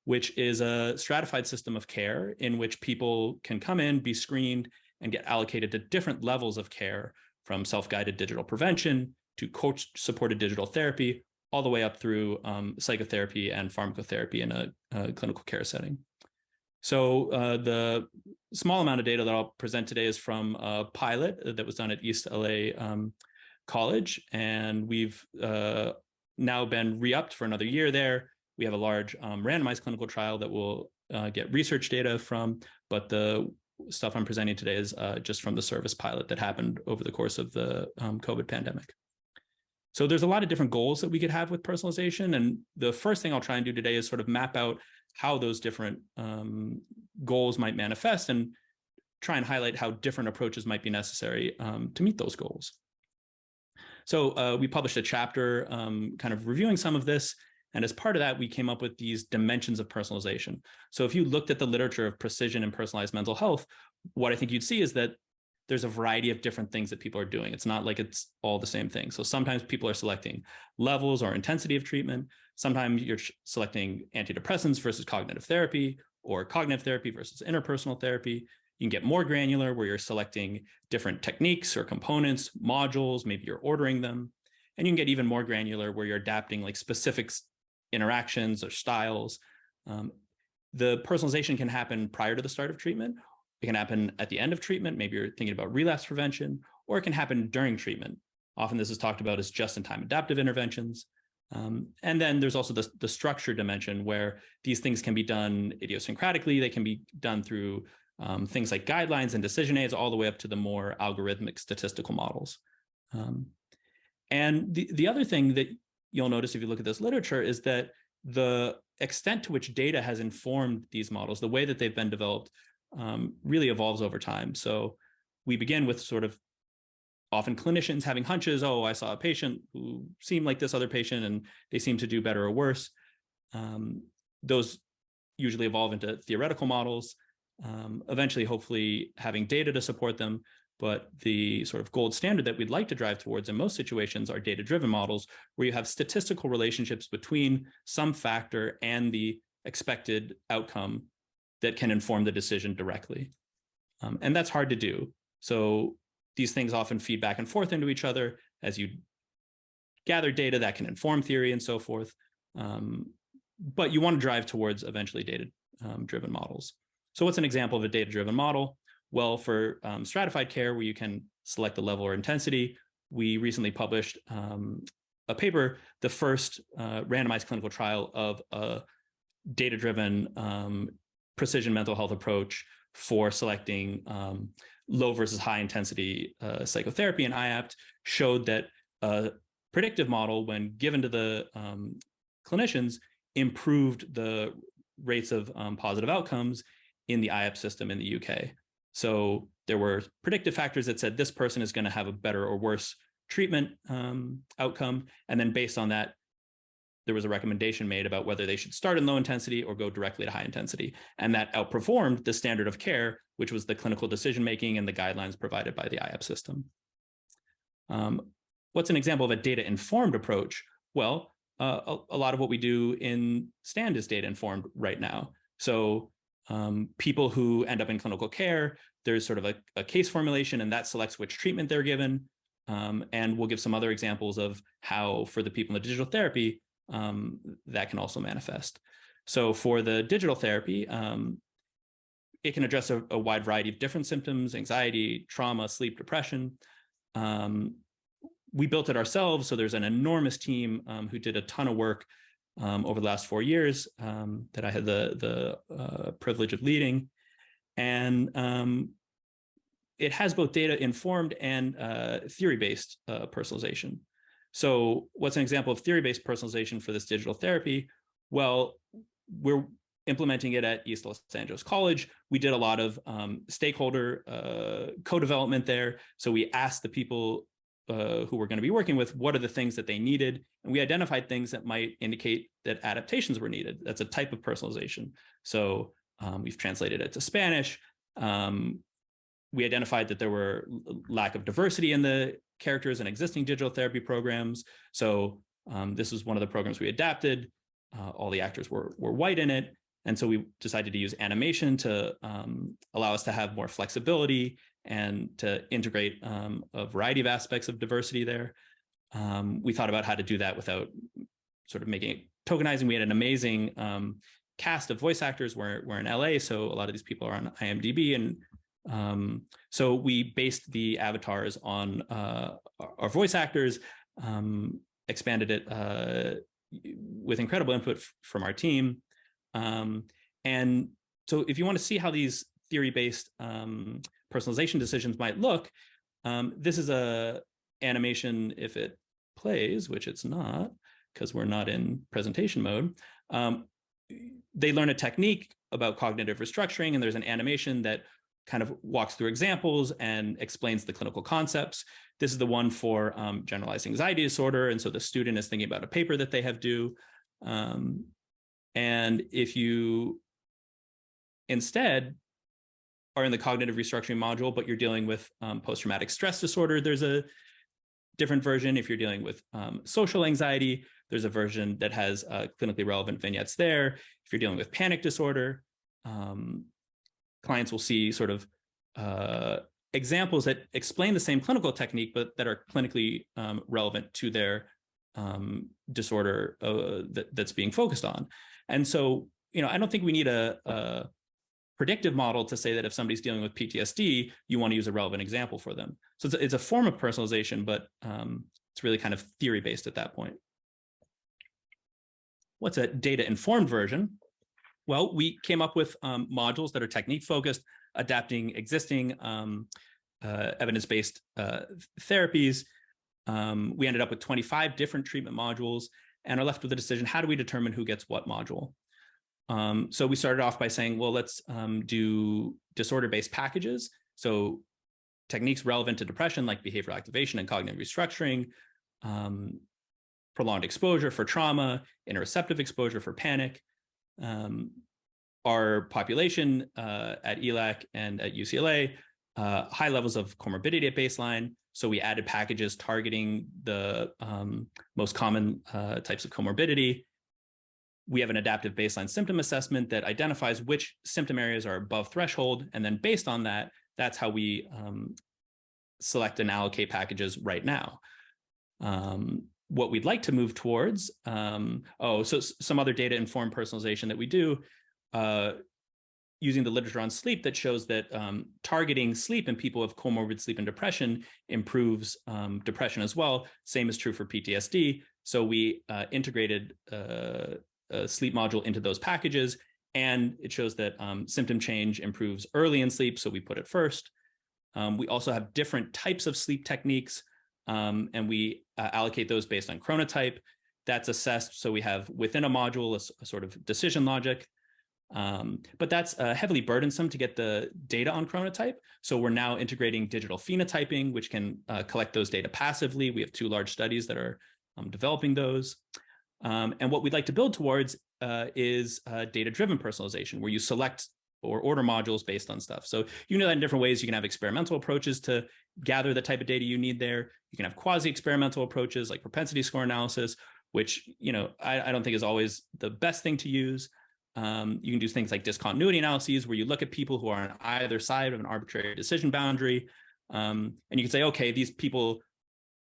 which is a stratified system of care in which people can come in, be screened, and get allocated to different levels of care, from self-guided digital prevention to coach-supported digital therapy, all the way up through psychotherapy and pharmacotherapy in a clinical care setting. So the small amount of data that I'll present today is from a pilot that was done at East LA College, and we've now been re-upped for another year there. We have a large randomized clinical trial that we'll get research data from, but the stuff I'm presenting today is just from the service pilot that happened over the course of the COVID pandemic. So there's a lot of different goals that we could have with personalization. And the first thing I'll try and do today is sort of map out how those different goals might manifest, and try and highlight how different approaches might be necessary to meet those goals. So we published a chapter kind of reviewing some of this. And as part of that, we came up with these dimensions of personalization. So if you looked at the literature of precision and personalized mental health, what I think you'd see is that there's a variety of different things that people are doing. It's not like it's all the same thing. So sometimes people are selecting levels or intensity of treatment. Sometimes you're selecting antidepressants versus cognitive therapy, or cognitive therapy versus interpersonal therapy. You can get more granular, where you're selecting different techniques or components, modules, maybe you're ordering them. And you can get even more granular, where you're adapting like specific interactions or styles. The personalization can happen prior to the start of treatment. It can happen at the end of treatment. Maybe you're thinking about relapse prevention, or it can happen during treatment. Often this is talked about as just-in-time adaptive interventions. And then there's also the structure dimension, where these things can be done idiosyncratically. They can be done through things like guidelines and decision aids, all the way up to the more algorithmic statistical models. And the other thing that you'll notice if you look at this literature is that the extent to which data has informed these models, the way that they've been developed, really evolves over time. So we begin with sort of often clinicians having hunches. Oh, I saw a patient who seemed like this other patient, and they seem to do better or worse. Those usually evolve into theoretical models, eventually, hopefully, having data to support them. But the sort of gold standard that we'd like to drive towards in most situations are data-driven models, where you have statistical relationships between some factor and the expected outcome that can inform the decision directly. And that's hard to do. So these things often feed back and forth into each other as you gather data that can inform theory and so forth. But you want to drive towards eventually data-driven models. So what's an example of a data-driven model? Well, for stratified care, where you can select the level or intensity, we recently published a paper, the first randomized clinical trial of a data-driven precision mental health approach for selecting low versus high intensity psychotherapy in IAPT, showed that a predictive model, when given to the clinicians, improved the rates of positive outcomes in the IAPT system in the UK. So there were predictive factors that said this person is going to have a better or worse treatment outcome. And then based on that, there was a recommendation made about whether they should start in low intensity or go directly to high intensity. And that outperformed the standard of care, which was the clinical decision-making and the guidelines provided by the IAPT system. What's an example of a data-informed approach? Well, a lot of what we do in STAND is data-informed right now. So people who end up in clinical care, there's sort of a case formulation, and that selects which treatment they're given. And we'll give some other examples of how, for the people in the digital therapy, that can also manifest. So for the digital therapy, it can address a wide variety of different symptoms: anxiety, trauma, sleep, depression. We built it ourselves, so there's an enormous team who did a ton of work over the last 4 years that I had the privilege of leading. And it has both data informed and theory-based personalization. So what's an example of theory-based personalization for this digital therapy? Well, we're implementing it at East Los Angeles College. We did a lot of stakeholder co-development there. So we asked the people who we're going to be working with, what are the things that they needed? And we identified things that might indicate that adaptations were needed. That's a type of personalization. So we've translated it to Spanish. We identified that there were lack of diversity in the characters in existing digital therapy programs. So this was one of the programs we adapted. All the actors were white in it. And so we decided to use animation to allow us to have more flexibility and to integrate a variety of aspects of diversity there. We thought about how to do that without sort of making it tokenizing. We had an amazing cast of voice actors. We're in LA, so a lot of these people are on IMDb. And so we based the avatars on our voice actors, expanded it with incredible input from our team. And so if you want to see how these theory-based personalization decisions might look, this is a animation if it plays, which it's not, because we're not in presentation mode. They learn a technique about cognitive restructuring, and there's an animation that kind of walks through examples and explains the clinical concepts. This is the one for generalized anxiety disorder. And so the student is thinking about a paper that they have due. And if you instead are in the cognitive restructuring module, but you're dealing with post-traumatic stress disorder, there's a different version. If you're dealing with social anxiety, there's a version that has clinically relevant vignettes there. If you're dealing with panic disorder, clients will see sort of examples that explain the same clinical technique, but that are clinically relevant to their disorder that's being focused on. And so, I don't think we need a predictive model to say that if somebody's dealing with PTSD, you want to use a relevant example for them. So it's a form of personalization, but it's really kind of theory-based at that point. What's a data-informed version? Well, we came up with modules that are technique-focused, adapting existing evidence-based therapies. We ended up with 25 different treatment modules and are left with the decision, how do we determine who gets what module? So we started off by saying, well, let's do disorder-based packages. So techniques relevant to depression, like behavioral activation and cognitive restructuring, prolonged exposure for trauma, interoceptive exposure for panic. Our population at ELAC and at UCLA, high levels of comorbidity at baseline. So we added packages targeting the most common types of comorbidity. We have an adaptive baseline symptom assessment that identifies which symptom areas are above threshold. And then based on that, that's how we select and allocate packages right now. What we'd like to move towards, so some other data-informed personalization that we do, using the literature on sleep that shows that targeting sleep in people with comorbid sleep and depression improves depression as well. Same is true for PTSD. So we integrated a sleep module into those packages, and it shows that symptom change improves early in sleep, so we put it first. We also have different types of sleep techniques, and we allocate those based on chronotype. That's assessed, so we have within a module a sort of decision logic. But that's heavily burdensome to get the data on chronotype. So we're now integrating digital phenotyping, which can collect those data passively. We have 2 large studies that are developing those. And what we'd like to build towards is data-driven personalization, where you select or order modules based on stuff. So you can do that in different ways. You can have experimental approaches to gather the type of data you need there. You can have quasi-experimental approaches like propensity score analysis, which I don't think is always the best thing to use. You can do things like discontinuity analyses, where you look at people who are on either side of an arbitrary decision boundary. And you can say, okay, these people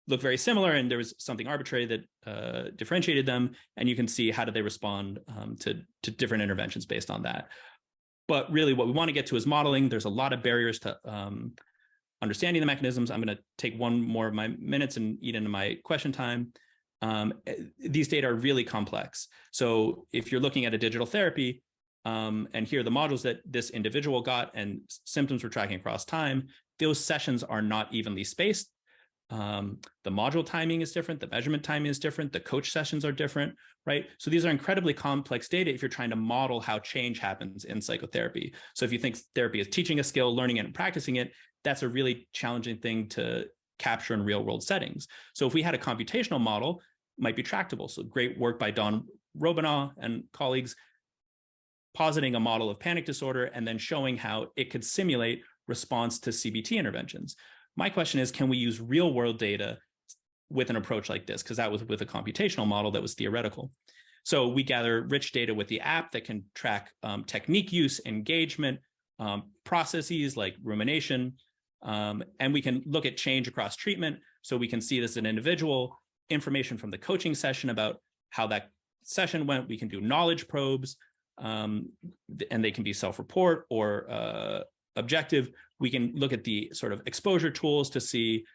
look very similar, and there was something arbitrary that differentiated them. And you can see how do they respond to different interventions based on that. But really what we want to get to is modeling. There's a lot of barriers to understanding the mechanisms. I'm going to take one more of my minutes and eat into my question time. These data are really complex. So if you're looking at a digital therapy, and here are the modules that this individual got and symptoms we're tracking across time, those sessions are not evenly spaced. The module timing is different. The measurement timing is different. The coach sessions are different, right? So these are incredibly complex data if you're trying to model how change happens in psychotherapy. So if you think therapy is teaching a skill, learning it, and practicing it, that's a really challenging thing to capture in real world settings. So if we had a computational model, it might be tractable. So great work by Don Robinaugh and colleagues, positing a model of panic disorder and then showing how it could simulate response to CBT interventions. My question is, can we use real world data with an approach like this? Because that was with a computational model that was theoretical. So we gather rich data with the app that can track technique use, engagement, processes like rumination, and we can look at change across treatment. So we can see this as an individual, information from the coaching session about how that session went. We can do knowledge probes, and they can be self-report or objective. We can look at the sort of exposure tools to see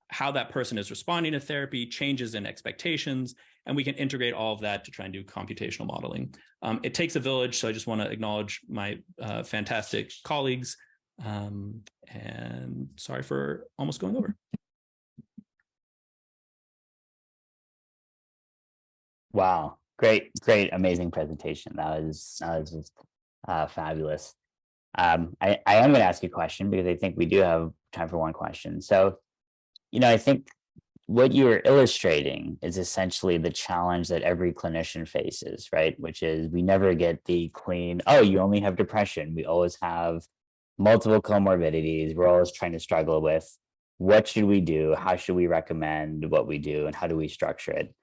how that person is responding to therapy, changes in expectations, and we can integrate all of that to try and do computational modeling. It takes a village, so I just want to acknowledge my fantastic colleagues, and sorry for almost going over. Wow, great, amazing presentation. That was just fabulous. I am going to ask you a question because I think we do have time for one question. So, I think what you're illustrating is essentially the challenge that every clinician faces, right? Which is we never get the clean, oh, you only have depression. We always have multiple comorbidities. We're always trying to struggle with what should we do? How should we recommend what we do? And how do we structure it?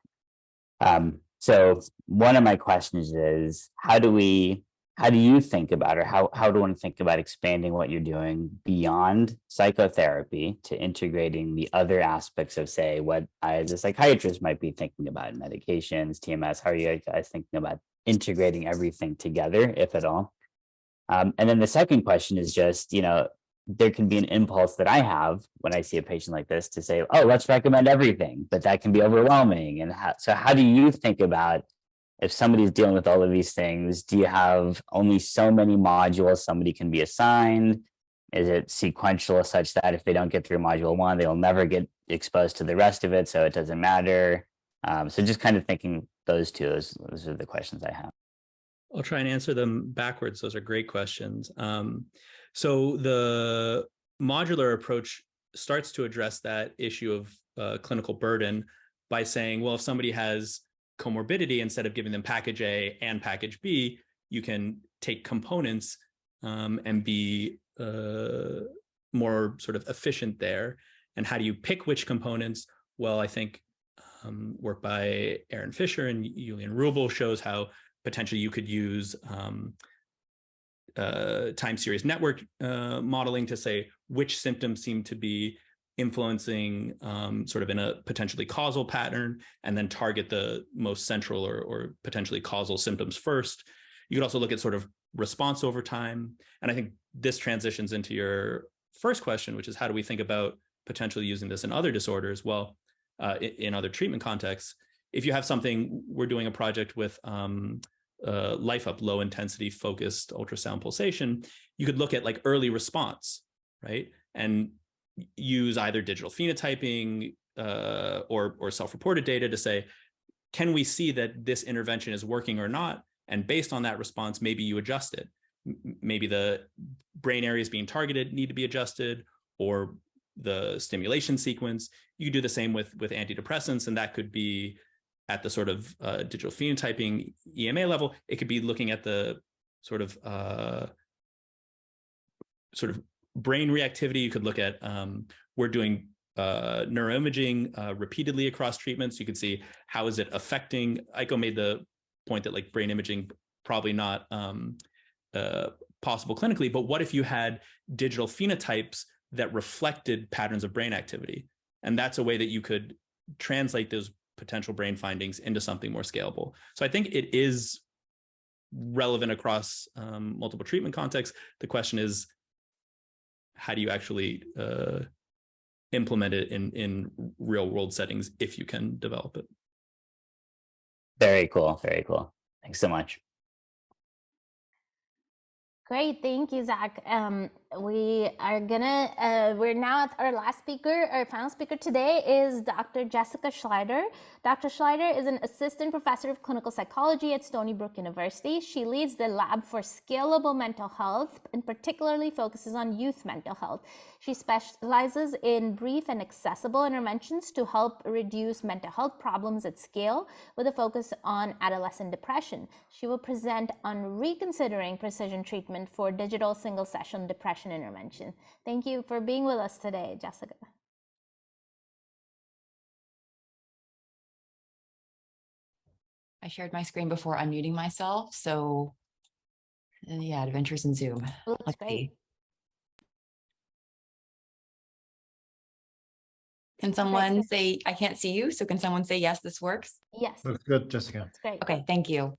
So one of my questions is, how do you think about, or how do one think about expanding what you're doing beyond psychotherapy to integrating the other aspects of, say, what I as a psychiatrist might be thinking about, medications, TMS? How are you guys thinking about integrating everything together, if at all? And then the second question is just, there can be an impulse that I have when I see a patient like this to say, oh, let's recommend everything, but that can be overwhelming. And so how do you think about, if somebody's dealing with all of these things, do you have only so many modules somebody can be assigned? Is it sequential such that if they don't get through module one, they'll never get exposed to the rest of it, so it doesn't matter? So just kind of thinking those two, those are the questions I have. I'll try and answer them backwards. Those are great questions. So the modular approach starts to address that issue of clinical burden by saying, well, if somebody has comorbidity, instead of giving them package A and package B, you can take components and be more sort of efficient there. And how do you pick which components? Well, I think work by Aaron Fisher and Julian Rubel shows how potentially you could use time series network modeling to say which symptoms seem to be influencing sort of in a potentially causal pattern, and then target the most central or potentially causal symptoms first. You could also look at sort of response over time. And I think this transitions into your first question, which is how do we think about potentially using this in other disorders? Well, in other treatment contexts, if you have something, we're doing a project with Life Up, low intensity focused ultrasound pulsation, you could look at like early response, right? And use either digital phenotyping or self-reported data to say, can we see that this intervention is working or not? And based on that response, maybe you adjust it. Maybe the brain areas being targeted need to be adjusted, or the stimulation sequence. You could do the same with antidepressants, and that could be at the sort of digital phenotyping EMA level. It could be looking at the sort of brain reactivity. You could look at, we're doing neuroimaging repeatedly across treatments. You could see how is it affecting. Eiko made the point that like brain imaging probably not possible clinically, but what if you had digital phenotypes that reflected patterns of brain activity? And that's a way that you could translate those potential brain findings into something more scalable. So I think it is relevant across multiple treatment contexts. The question is, how do you actually implement it in real world settings if you can develop it? Very cool. Very cool. Thanks so much. Great, thank you, Zach. We're now at our last speaker. Our final speaker today is Dr. Jessica Schleider. Dr. Schleider is an assistant professor of clinical psychology at Stony Brook University. She leads the lab for scalable mental health and particularly focuses on youth mental health. She specializes in brief and accessible interventions to help reduce mental health problems at scale with a focus on adolescent depression. She will present on reconsidering precision treatment for digital single session depression intervention. Thank you for being with us today, Jessica. I shared my screen before unmuting myself, so yeah, adventures in Zoom. Looks great. Can someone say, I can't see you, so can someone say, yes, this works? Yes. Looks good, Jessica. That's great. Okay, thank you.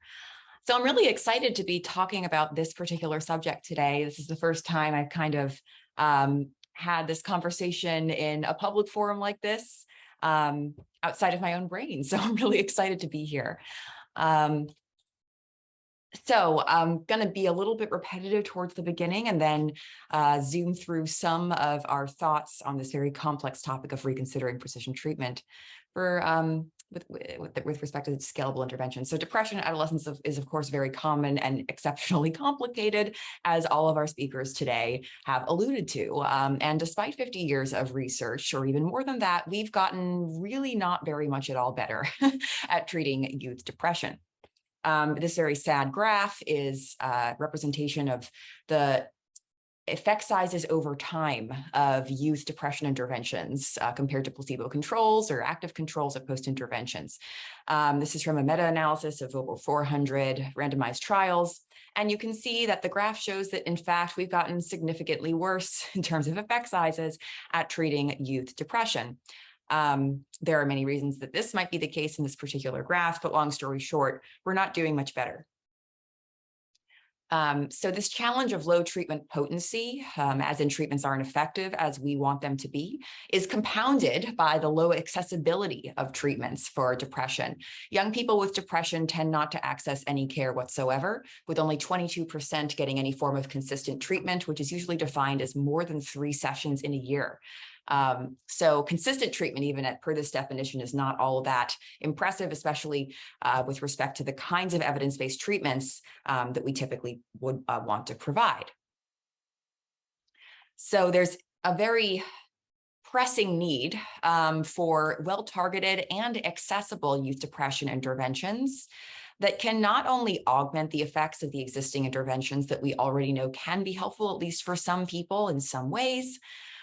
So I'm really excited to be talking about this particular subject today. This is the first time I've kind of had this conversation in a public forum like this, outside of my own brain. So I'm really excited to be here. So I'm going to be a little bit repetitive towards the beginning and then zoom through some of our thoughts on this very complex topic of reconsidering precision treatment for with respect to scalable intervention. So depression in adolescence is of course very common and exceptionally complicated, as all of our speakers today have alluded to. And despite 50 years of research, or even more than that, we've gotten really not very much at all better at treating youth depression. This very sad graph is a representation of the effect sizes over time of youth depression interventions compared to placebo controls or active controls of post-interventions. This is from a meta-analysis of over 400 randomized trials. And you can see that the graph shows that, in fact, we've gotten significantly worse in terms of effect sizes at treating youth depression. There are many reasons that this might be the case in this particular graph, but long story short, we're not doing much better. So this challenge of low treatment potency, as in treatments aren't effective as we want them to be, is compounded by the low accessibility of treatments for depression. Young people with depression tend not to access any care whatsoever, with only 22% getting any form of consistent treatment, which is usually defined as more than 3 sessions in a year. So consistent treatment, even per this definition, is not all that impressive, especially with respect to the kinds of evidence-based treatments that we typically would want to provide. So there's a very pressing need for well-targeted and accessible youth depression interventions that can not only augment the effects of the existing interventions that we already know can be helpful, at least for some people in some ways,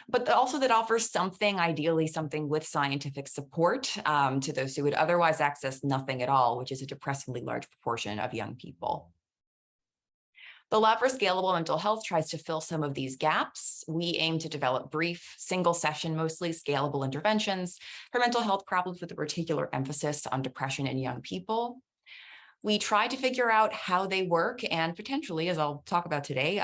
but also that offers something, ideally something with scientific support to those who would otherwise access nothing at all, which is a depressingly large proportion of young people. The Lab for Scalable Mental Health tries to fill some of these gaps. We aim to develop brief, single session, mostly scalable interventions for mental health problems with a particular emphasis on depression in young people. We try to figure out how they work and potentially, as I'll talk about today,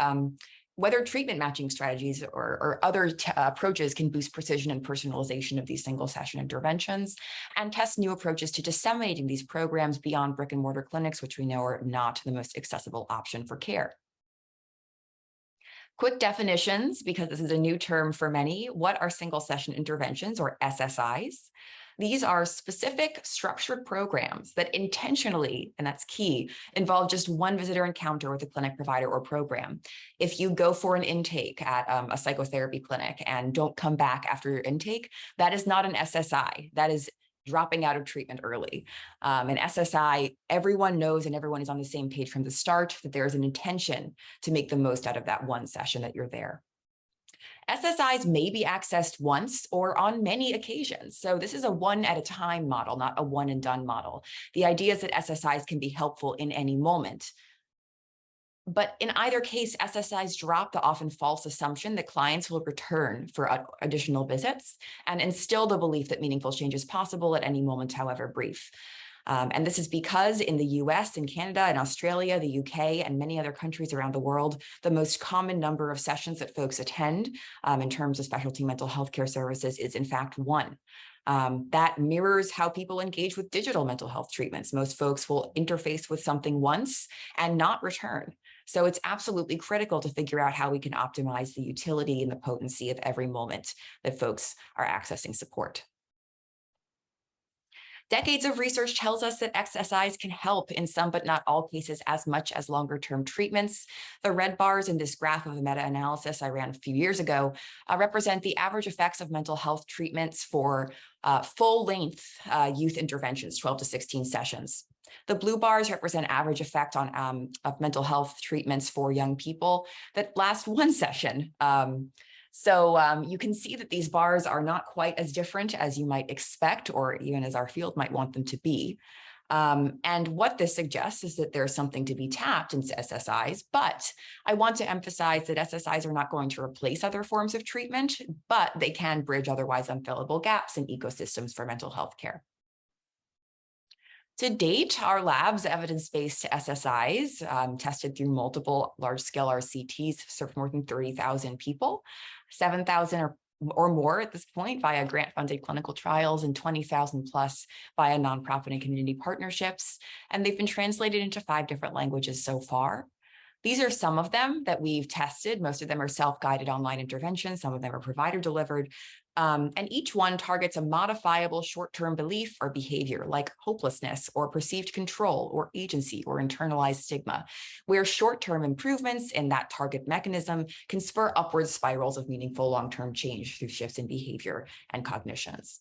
whether treatment matching strategies or other approaches can boost precision and personalization of these single session interventions, and test new approaches to disseminating these programs beyond brick and mortar clinics, which we know are not the most accessible option for care. Quick definitions, because this is a new term for many. What are single session interventions, or SSIs? These are specific structured programs that intentionally, and that's key, involve just one visitor encounter with a clinic provider or program. If you go for an intake at a psychotherapy clinic and don't come back after your intake, that is not an SSI. That is dropping out of treatment early. An SSI, everyone knows and everyone is on the same page from the start that there is an intention to make the most out of that one session that you're there. SSIs may be accessed once or on many occasions. So this is a one at a time model, not a one and done model. The idea is that SSIs can be helpful in any moment. But in either case, SSIs drop the often false assumption that clients will return for additional visits and instill the belief that meaningful change is possible at any moment, however brief. And this is because in the US and Canada and Australia, the UK, and many other countries around the world, the most common number of sessions that folks attend in terms of specialty mental health care services is in fact 1. That mirrors how people engage with digital mental health treatments. Most folks will interface with something once and not return. So it's absolutely critical to figure out how we can optimize the utility and the potency of every moment that folks are accessing support. Decades of research tells us that exercise can help in some but not all cases as much as longer-term treatments. The red bars in this graph of a meta-analysis I ran a few years ago represent the average effects of mental health treatments for full-length youth interventions, 12 to 16 sessions. The blue bars represent average effect on of mental health treatments for young people that last 1 session. So you can see that these bars are not quite as different as you might expect, or even as our field might want them to be. And what this suggests is that there's something to be tapped in SSIs, but I want to emphasize that SSIs are not going to replace other forms of treatment, but they can bridge otherwise unfillable gaps in ecosystems for mental health care. To date, our lab's evidence-based SSIs tested through multiple large-scale RCTs served more than 30,000 people, 7,000 or more at this point via grant-funded clinical trials and 20,000 plus via nonprofit and community partnerships. And they've been translated into 5 different languages so far. These are some of them that we've tested. Most of them are self-guided online interventions. Some of them are provider-delivered. And each one targets a modifiable short-term belief or behavior like hopelessness or perceived control or agency or internalized stigma, where short-term improvements in that target mechanism can spur upward spirals of meaningful long-term change through shifts in behavior and cognitions.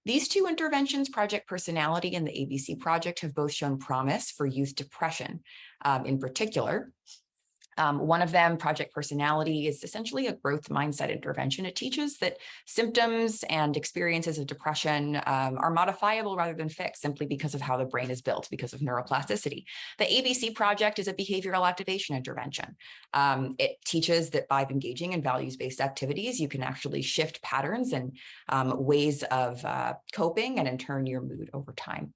These 2 interventions, Project Personality and the ABC Project, have both shown promise for youth depression in particular. One of them, Project Personality, is essentially a growth mindset intervention. It teaches that symptoms and experiences of depression are modifiable rather than fixed simply because of how the brain is built, because of neuroplasticity. The ABC Project is a behavioral activation intervention. It teaches that by engaging in values-based activities, you can actually shift patterns and ways of coping and in turn your mood over time.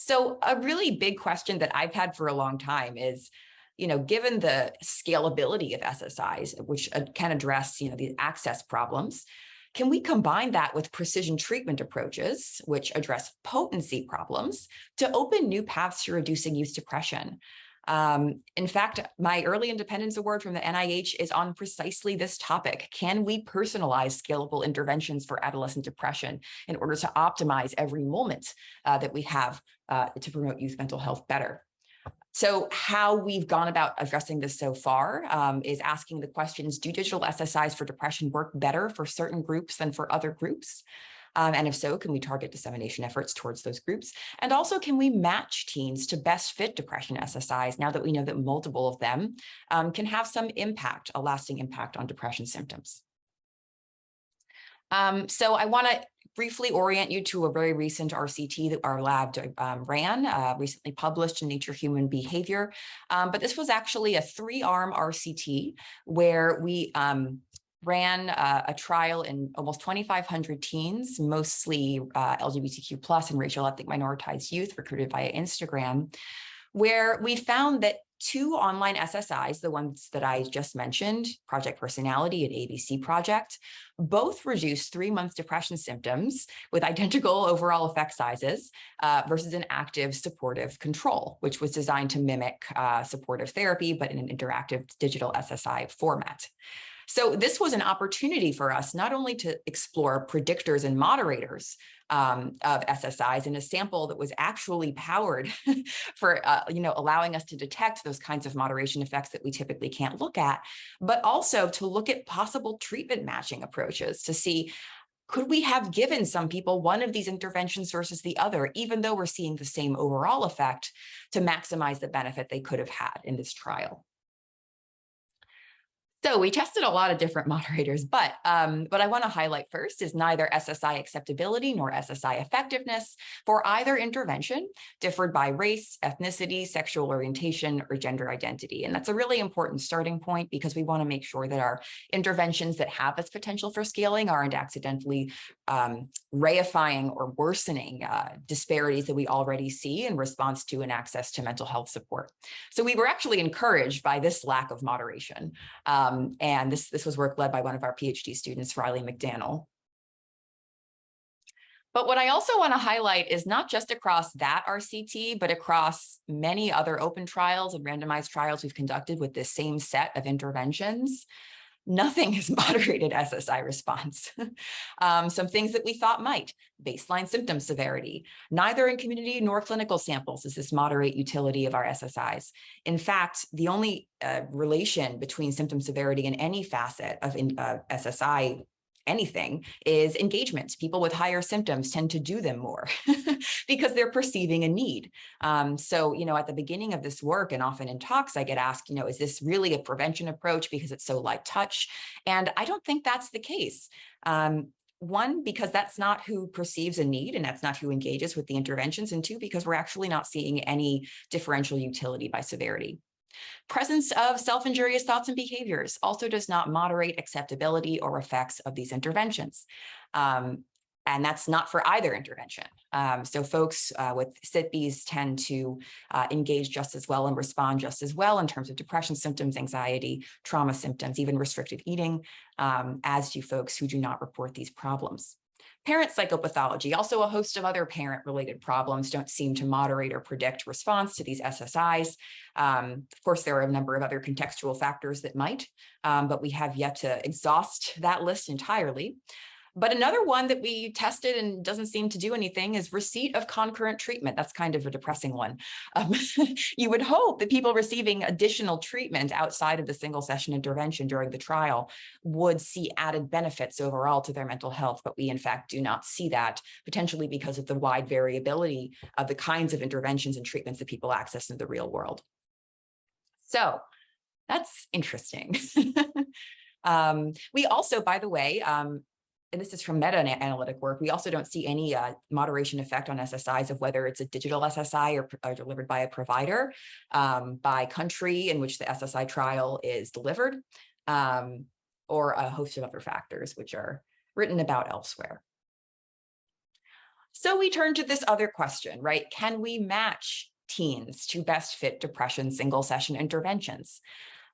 So a really big question that I've had for a long time is, given the scalability of SSIs, which can address, the access problems, can we combine that with precision treatment approaches, which address potency problems, to open new paths to reducing youth depression? In fact, my Early Independence Award from the NIH is on precisely this topic. Can we personalize scalable interventions for adolescent depression in order to optimize every moment that we have to promote youth mental health better? So how we've gone about addressing this so far is asking the questions, do digital SSIs for depression work better for certain groups than for other groups? And if so, can we target dissemination efforts towards those groups? And also, can we match teens to best fit depression SSIs now that we know that multiple of them can have some impact, a lasting impact on depression symptoms? So I want to briefly orient you to a very recent RCT that our lab ran, recently published in Nature Human Behavior. But this was actually a 3-arm RCT where we ran a trial in almost 2,500 teens, mostly LGBTQ plus and racial ethnic minoritized youth recruited via Instagram, where we found that 2 online SSIs, the ones that I just mentioned, Project Personality and ABC Project, both reduced 3-month depression symptoms with identical overall effect sizes versus an active supportive control, which was designed to mimic supportive therapy, but in an interactive digital SSI format. So this was an opportunity for us not only to explore predictors and moderators of SSIs in a sample that was actually powered for allowing us to detect those kinds of moderation effects that we typically can't look at, but also to look at possible treatment matching approaches to see, could we have given some people one of these interventions versus the other, even though we're seeing the same overall effect, to maximize the benefit they could have had in this trial. So we tested a lot of different moderators, but what I want to highlight first is neither SSI acceptability nor SSI effectiveness for either intervention differed by race, ethnicity, sexual orientation, or gender identity. And that's a really important starting point because we want to make sure that our interventions that have this potential for scaling aren't accidentally reifying or worsening disparities that we already see in response to and access to mental health support. So we were actually encouraged by this lack of moderation. And this was work led by one of our PhD students, Riley McDaniel. But what I also want to highlight is not just across that RCT, but across many other open trials and randomized trials we've conducted with this same set of interventions. Nothing has moderated SSI response. Some things that we thought might: baseline symptom severity. Neither in community nor clinical samples does this moderate utility of our SSIs. In fact, the only relation between symptom severity and any facet of SSI anything is engagement. People with higher symptoms tend to do them more because they're perceiving a need. So, at the beginning of this work and often in talks, I get asked, is this really a prevention approach because it's so light touch? And I don't think that's the case. One, because that's not who perceives a need and that's not who engages with the interventions. And two, because we're actually not seeing any differential utility by severity. Presence of self-injurious thoughts and behaviors also does not moderate acceptability or effects of these interventions. And that's not for either intervention. So folks with SITBs tend to engage just as well and respond just as well in terms of depression symptoms, anxiety, trauma symptoms, even restrictive eating, as do folks who do not report these problems. Parent psychopathology, also a host of other parent-related problems, don't seem to moderate or predict response to these SSIs. Of course, there are a number of other contextual factors that might, but we have yet to exhaust that list entirely. But another one that we tested and doesn't seem to do anything is receipt of concurrent treatment. That's kind of a depressing one. You would hope that people receiving additional treatment outside of the single session intervention during the trial would see added benefits overall to their mental health, but we in fact do not see that, potentially because of the wide variability of the kinds of interventions and treatments that people access in the real world. So that's interesting. We also, by the way, and this is from meta-analytic work, we also don't see any moderation effect on SSIs of whether it's a digital SSI or delivered by a provider, by country in which the SSI trial is delivered, or a host of other factors which are written about elsewhere. So we turn to this other question, right? Can we match teens to best fit depression single session interventions?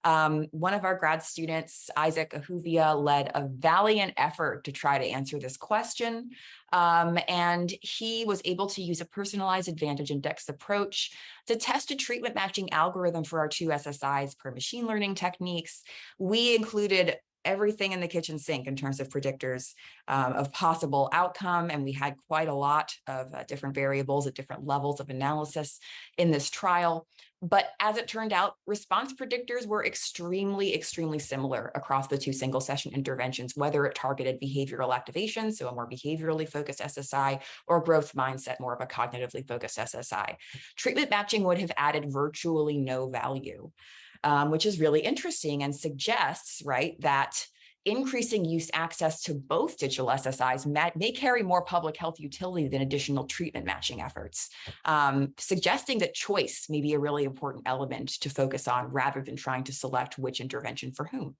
One of our grad students, Isaac Ahuvia, led a valiant effort to try to answer this question. And he was able to use a personalized advantage index approach to test a treatment matching algorithm for our 2 SSIs per machine learning techniques. We included everything in the kitchen sink in terms of predictors of possible outcome. And we had quite a lot of different variables at different levels of analysis in this trial. But as it turned out, response predictors were extremely, extremely similar across the 2 single session interventions, whether it targeted behavioral activation, so a more behaviorally focused SSI, or growth mindset, more of a cognitively focused SSI. Treatment matching would have added virtually no value, which is really interesting and suggests, right, that increasing use access to both digital SSIs may carry more public health utility than additional treatment matching efforts, suggesting that choice may be a really important element to focus on rather than trying to select which intervention for whom.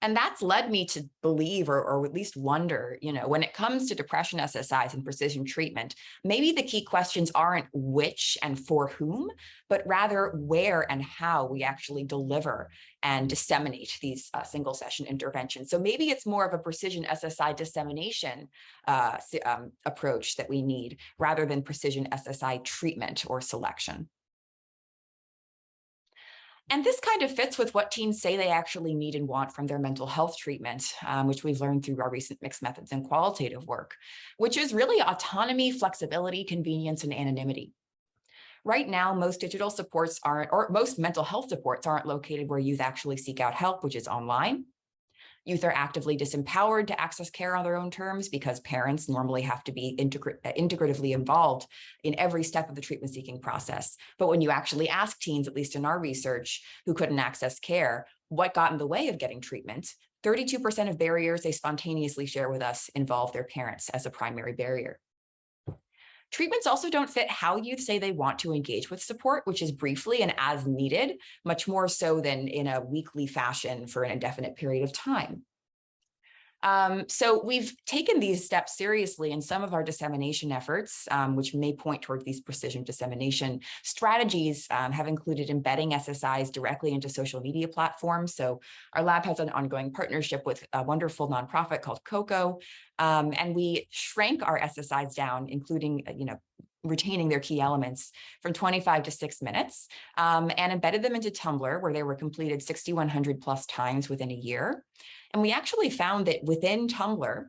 And that's led me to believe, or at least wonder, when it comes to depression SSIs and precision treatment, maybe the key questions aren't which and for whom, but rather where and how we actually deliver and disseminate these single session interventions. So maybe it's more of a precision SSI dissemination approach that we need rather than precision SSI treatment or selection. And this kind of fits with what teens say they actually need and want from their mental health treatment, which we've learned through our recent mixed methods and qualitative work, which is really autonomy, flexibility, convenience, and anonymity. Right now, most digital supports aren't, or most mental health supports aren't located where youth actually seek out help, which is online. Youth are actively disempowered to access care on their own terms because parents normally have to be integratively involved in every step of the treatment seeking process. But when you actually ask teens, at least in our research, who couldn't access care, what got in the way of getting treatment, 32% of barriers they spontaneously share with us involve their parents as a primary barrier. Treatments also don't fit how youth say they want to engage with support, which is briefly and as needed, much more so than in a weekly fashion for an indefinite period of time. So we've taken these steps seriously in some of our dissemination efforts, which may point towards these precision dissemination strategies, have included embedding SSIs directly into social media platforms. So our lab has an ongoing partnership with a wonderful nonprofit called Eiko, and we shrank our SSIs down, including, retaining their key elements from 25 to 6 minutes, and embedded them into Tumblr, where they were completed 6,100 plus times within a year. And we actually found that within Tumblr,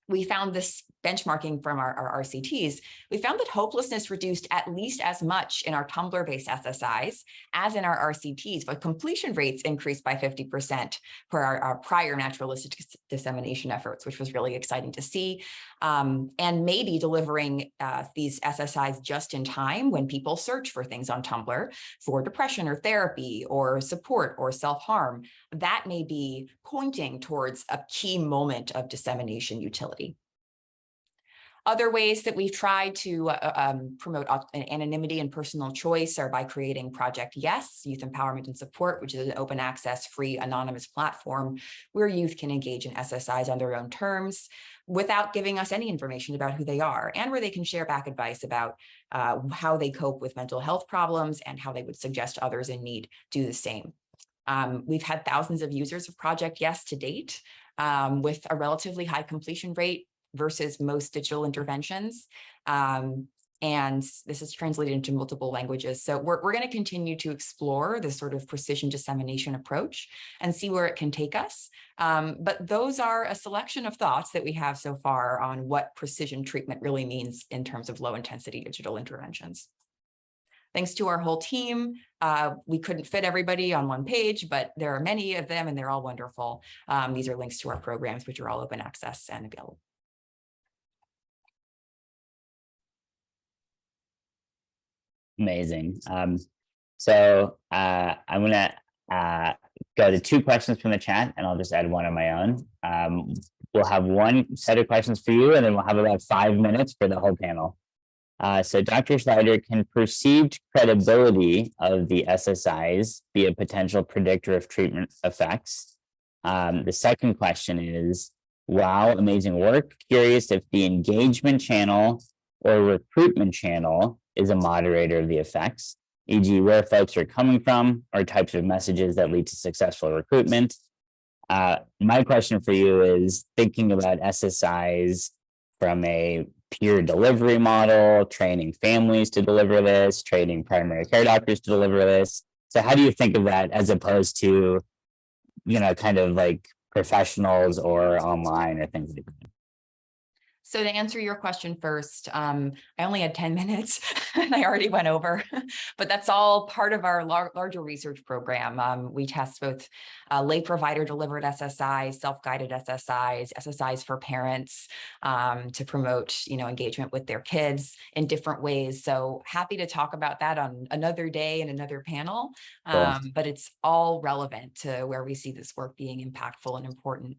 we found this benchmarking from our RCTs, we found that hopelessness reduced at least as much in our Tumblr-based SSIs as in our RCTs, but completion rates increased by 50% for our prior naturalistic dissemination efforts, which was really exciting to see. And maybe delivering these SSIs just in time when people search for things on Tumblr for depression or therapy or support or self-harm, that may be pointing towards a key moment of dissemination utility. Other ways that we've tried to promote anonymity and personal choice are by creating Project Yes, Youth Empowerment and Support, which is an open access, free, anonymous platform where youth can engage in SSIs on their own terms without giving us any information about who they are, and where they can share back advice about how they cope with mental health problems and how they would suggest others in need do the same. We've had thousands of users of Project Yes to date, with a relatively high completion rate versus most digital interventions. And this is translated into multiple languages. So we're going to continue to explore this sort of precision dissemination approach and see where it can take us. But those are a selection of thoughts that we have so far on what precision treatment really means in terms of low intensity digital interventions. Thanks to our whole team. We couldn't fit everybody on one page, but there are many of them and they're all wonderful. These are links to our programs, which are all open access and available. Amazing. So I'm going to go to 2 questions from the chat, and I'll just add one of my own. We'll have one set of questions for you, and then we'll have about 5 minutes for the whole panel. So Dr. Schneider, can perceived credibility of the SSIs be a potential predictor of treatment effects? The second question is, wow, amazing work. Curious if the engagement channel or recruitment channel is a moderator of the effects, e.g. where folks are coming from or types of messages that lead to successful recruitment. My question for you is thinking about SSIs from a peer delivery model, training families to deliver this, training primary care doctors to deliver this. So how do you think of that as opposed to, kind of like professionals or online or things like that? So to answer your question first, I only had 10 minutes and I already went over, but that's all part of our larger research program. We test both lay provider delivered SSIs, self-guided SSIs, SSIs for parents to promote, engagement with their kids in different ways. So happy to talk about that on another day and another panel, but it's all relevant to where we see this work being impactful and important.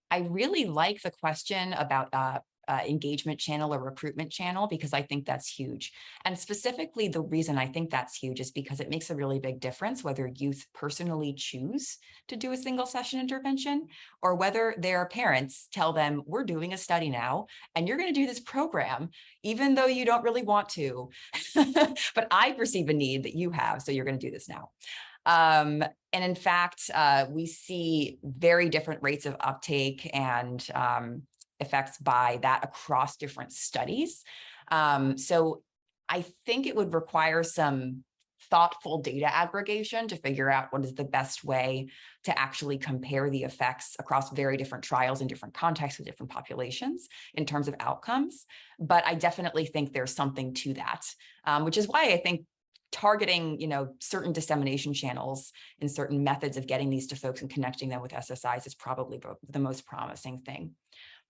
I really like the question about engagement channel or recruitment channel, because I think that's huge. And specifically, the reason I think that's huge is because it makes a really big difference whether youth personally choose to do a single session intervention or whether their parents tell them, we're doing a study now and you're going to do this program, even though you don't really want to, but I perceive a need that you have, so you're going to do this now. And in fact, we see very different rates of uptake and effects by that across different studies. So I think it would require some thoughtful data aggregation to figure out what is the best way to actually compare the effects across very different trials in different contexts with different populations in terms of outcomes. But I definitely think there's something to that, which is why I think targeting, certain dissemination channels and certain methods of getting these to folks and connecting them with SSIs is probably the most promising thing.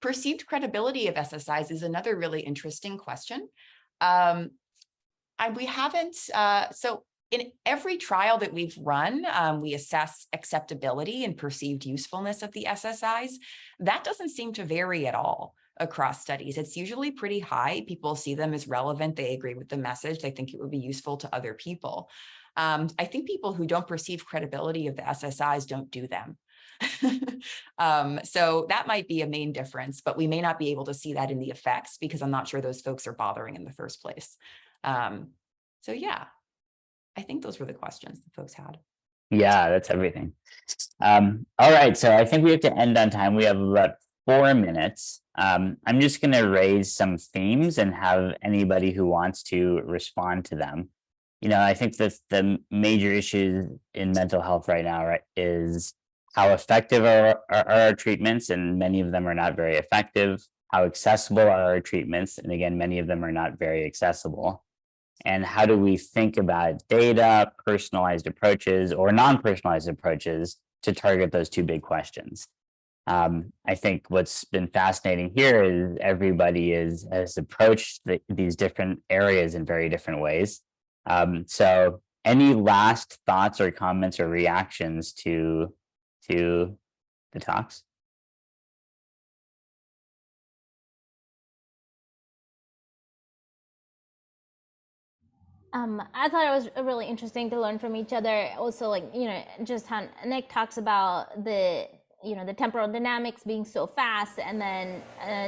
Perceived credibility of SSIs is another really interesting question. We haven't, so in every trial that we've run, we assess acceptability and perceived usefulness of the SSIs. That doesn't seem to vary at all across studies. It's usually pretty high. People see them as relevant. They agree with the message. They think it would be useful to other people. I think people who don't perceive credibility of the SSIs don't do them. So that might be a main difference, but we may not be able to see that in the effects because I'm not sure those folks are bothering in the first place. So yeah. I think those were the questions that folks had. Yeah, that's everything. All right, so I think we have to end on time. We have about 4 minutes. I'm just going to raise some themes and have anybody who wants to respond to them. I think that the major issue in mental health right now, right, is how effective are our treatments, and many of them are not very effective. How accessible are our treatments, and again, many of them are not very accessible. And how do we think about data, personalized approaches, or non-personalized approaches to target those two big questions? I think what's been fascinating here is everybody has approached these different areas in very different ways. So any last thoughts or comments or reactions to the talks? I thought it was really interesting to learn from each other. Also, like, just how Nick talks about the temporal dynamics being so fast, and then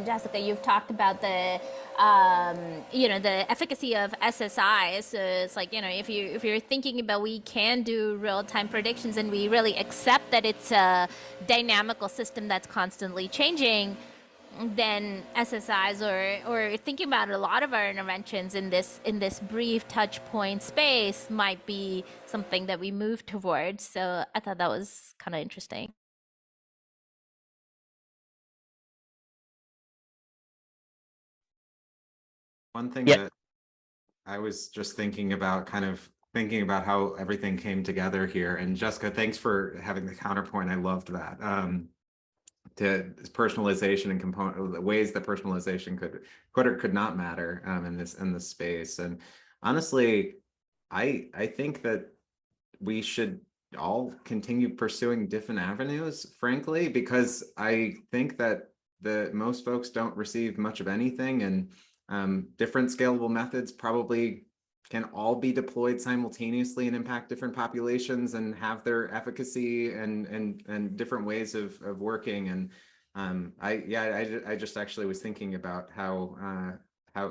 Jessica, you've talked about the the efficacy of SSI. So it's like, if you're thinking about, we can do real-time predictions and we really accept that it's a dynamical system that's constantly changing, then SSIs or thinking about a lot of our interventions in this brief touch point space might be something that we move towards. So I thought that was kind of interesting. One thing that I was just thinking about how everything came together here. And Jessica, thanks for having the counterpoint. I loved that. To personalization and component ways that personalization could or could not matter in this space. And honestly, I think that we should all continue pursuing different avenues, frankly, because I think that most folks don't receive much of anything, and different scalable methods probably can all be deployed simultaneously and impact different populations and have their efficacy and different ways of working. And I just actually was thinking about how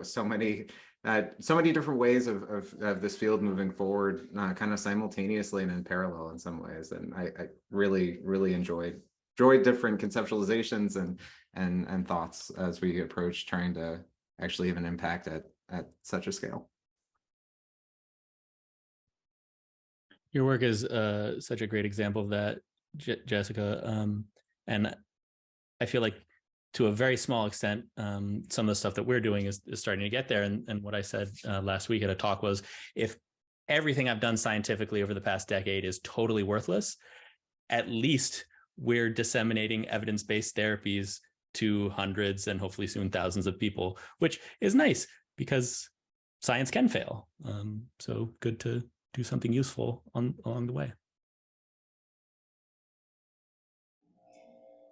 so many different ways of this field moving forward, kind of simultaneously and in parallel in some ways. And I really enjoyed different conceptualizations and thoughts as we approach trying to actually have an impact at such a scale. Your work is such a great example of that, Jessica. And I feel like to a very small extent, some of the stuff that we're doing is starting to get there. And what I said last week at a talk was, if everything I've done scientifically over the past decade is totally worthless, at least we're disseminating evidence-based therapies to hundreds and hopefully soon thousands of people, which is nice because science can fail. So good to do something useful along the way.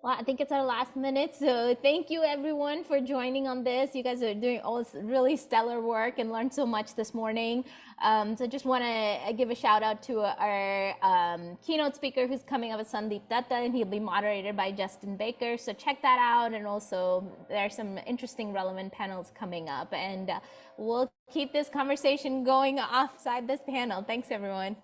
Well, I think it's our last minute, so thank you everyone for joining on this. You guys are doing all this really stellar work and learned so much this morning. So just want to give a shout out to our keynote speaker who's coming up with Sandeep Datta, and he'll be moderated by Justin Baker. So check that out, and also there are some interesting relevant panels coming up, and we'll keep this conversation going offside this panel. Thanks everyone.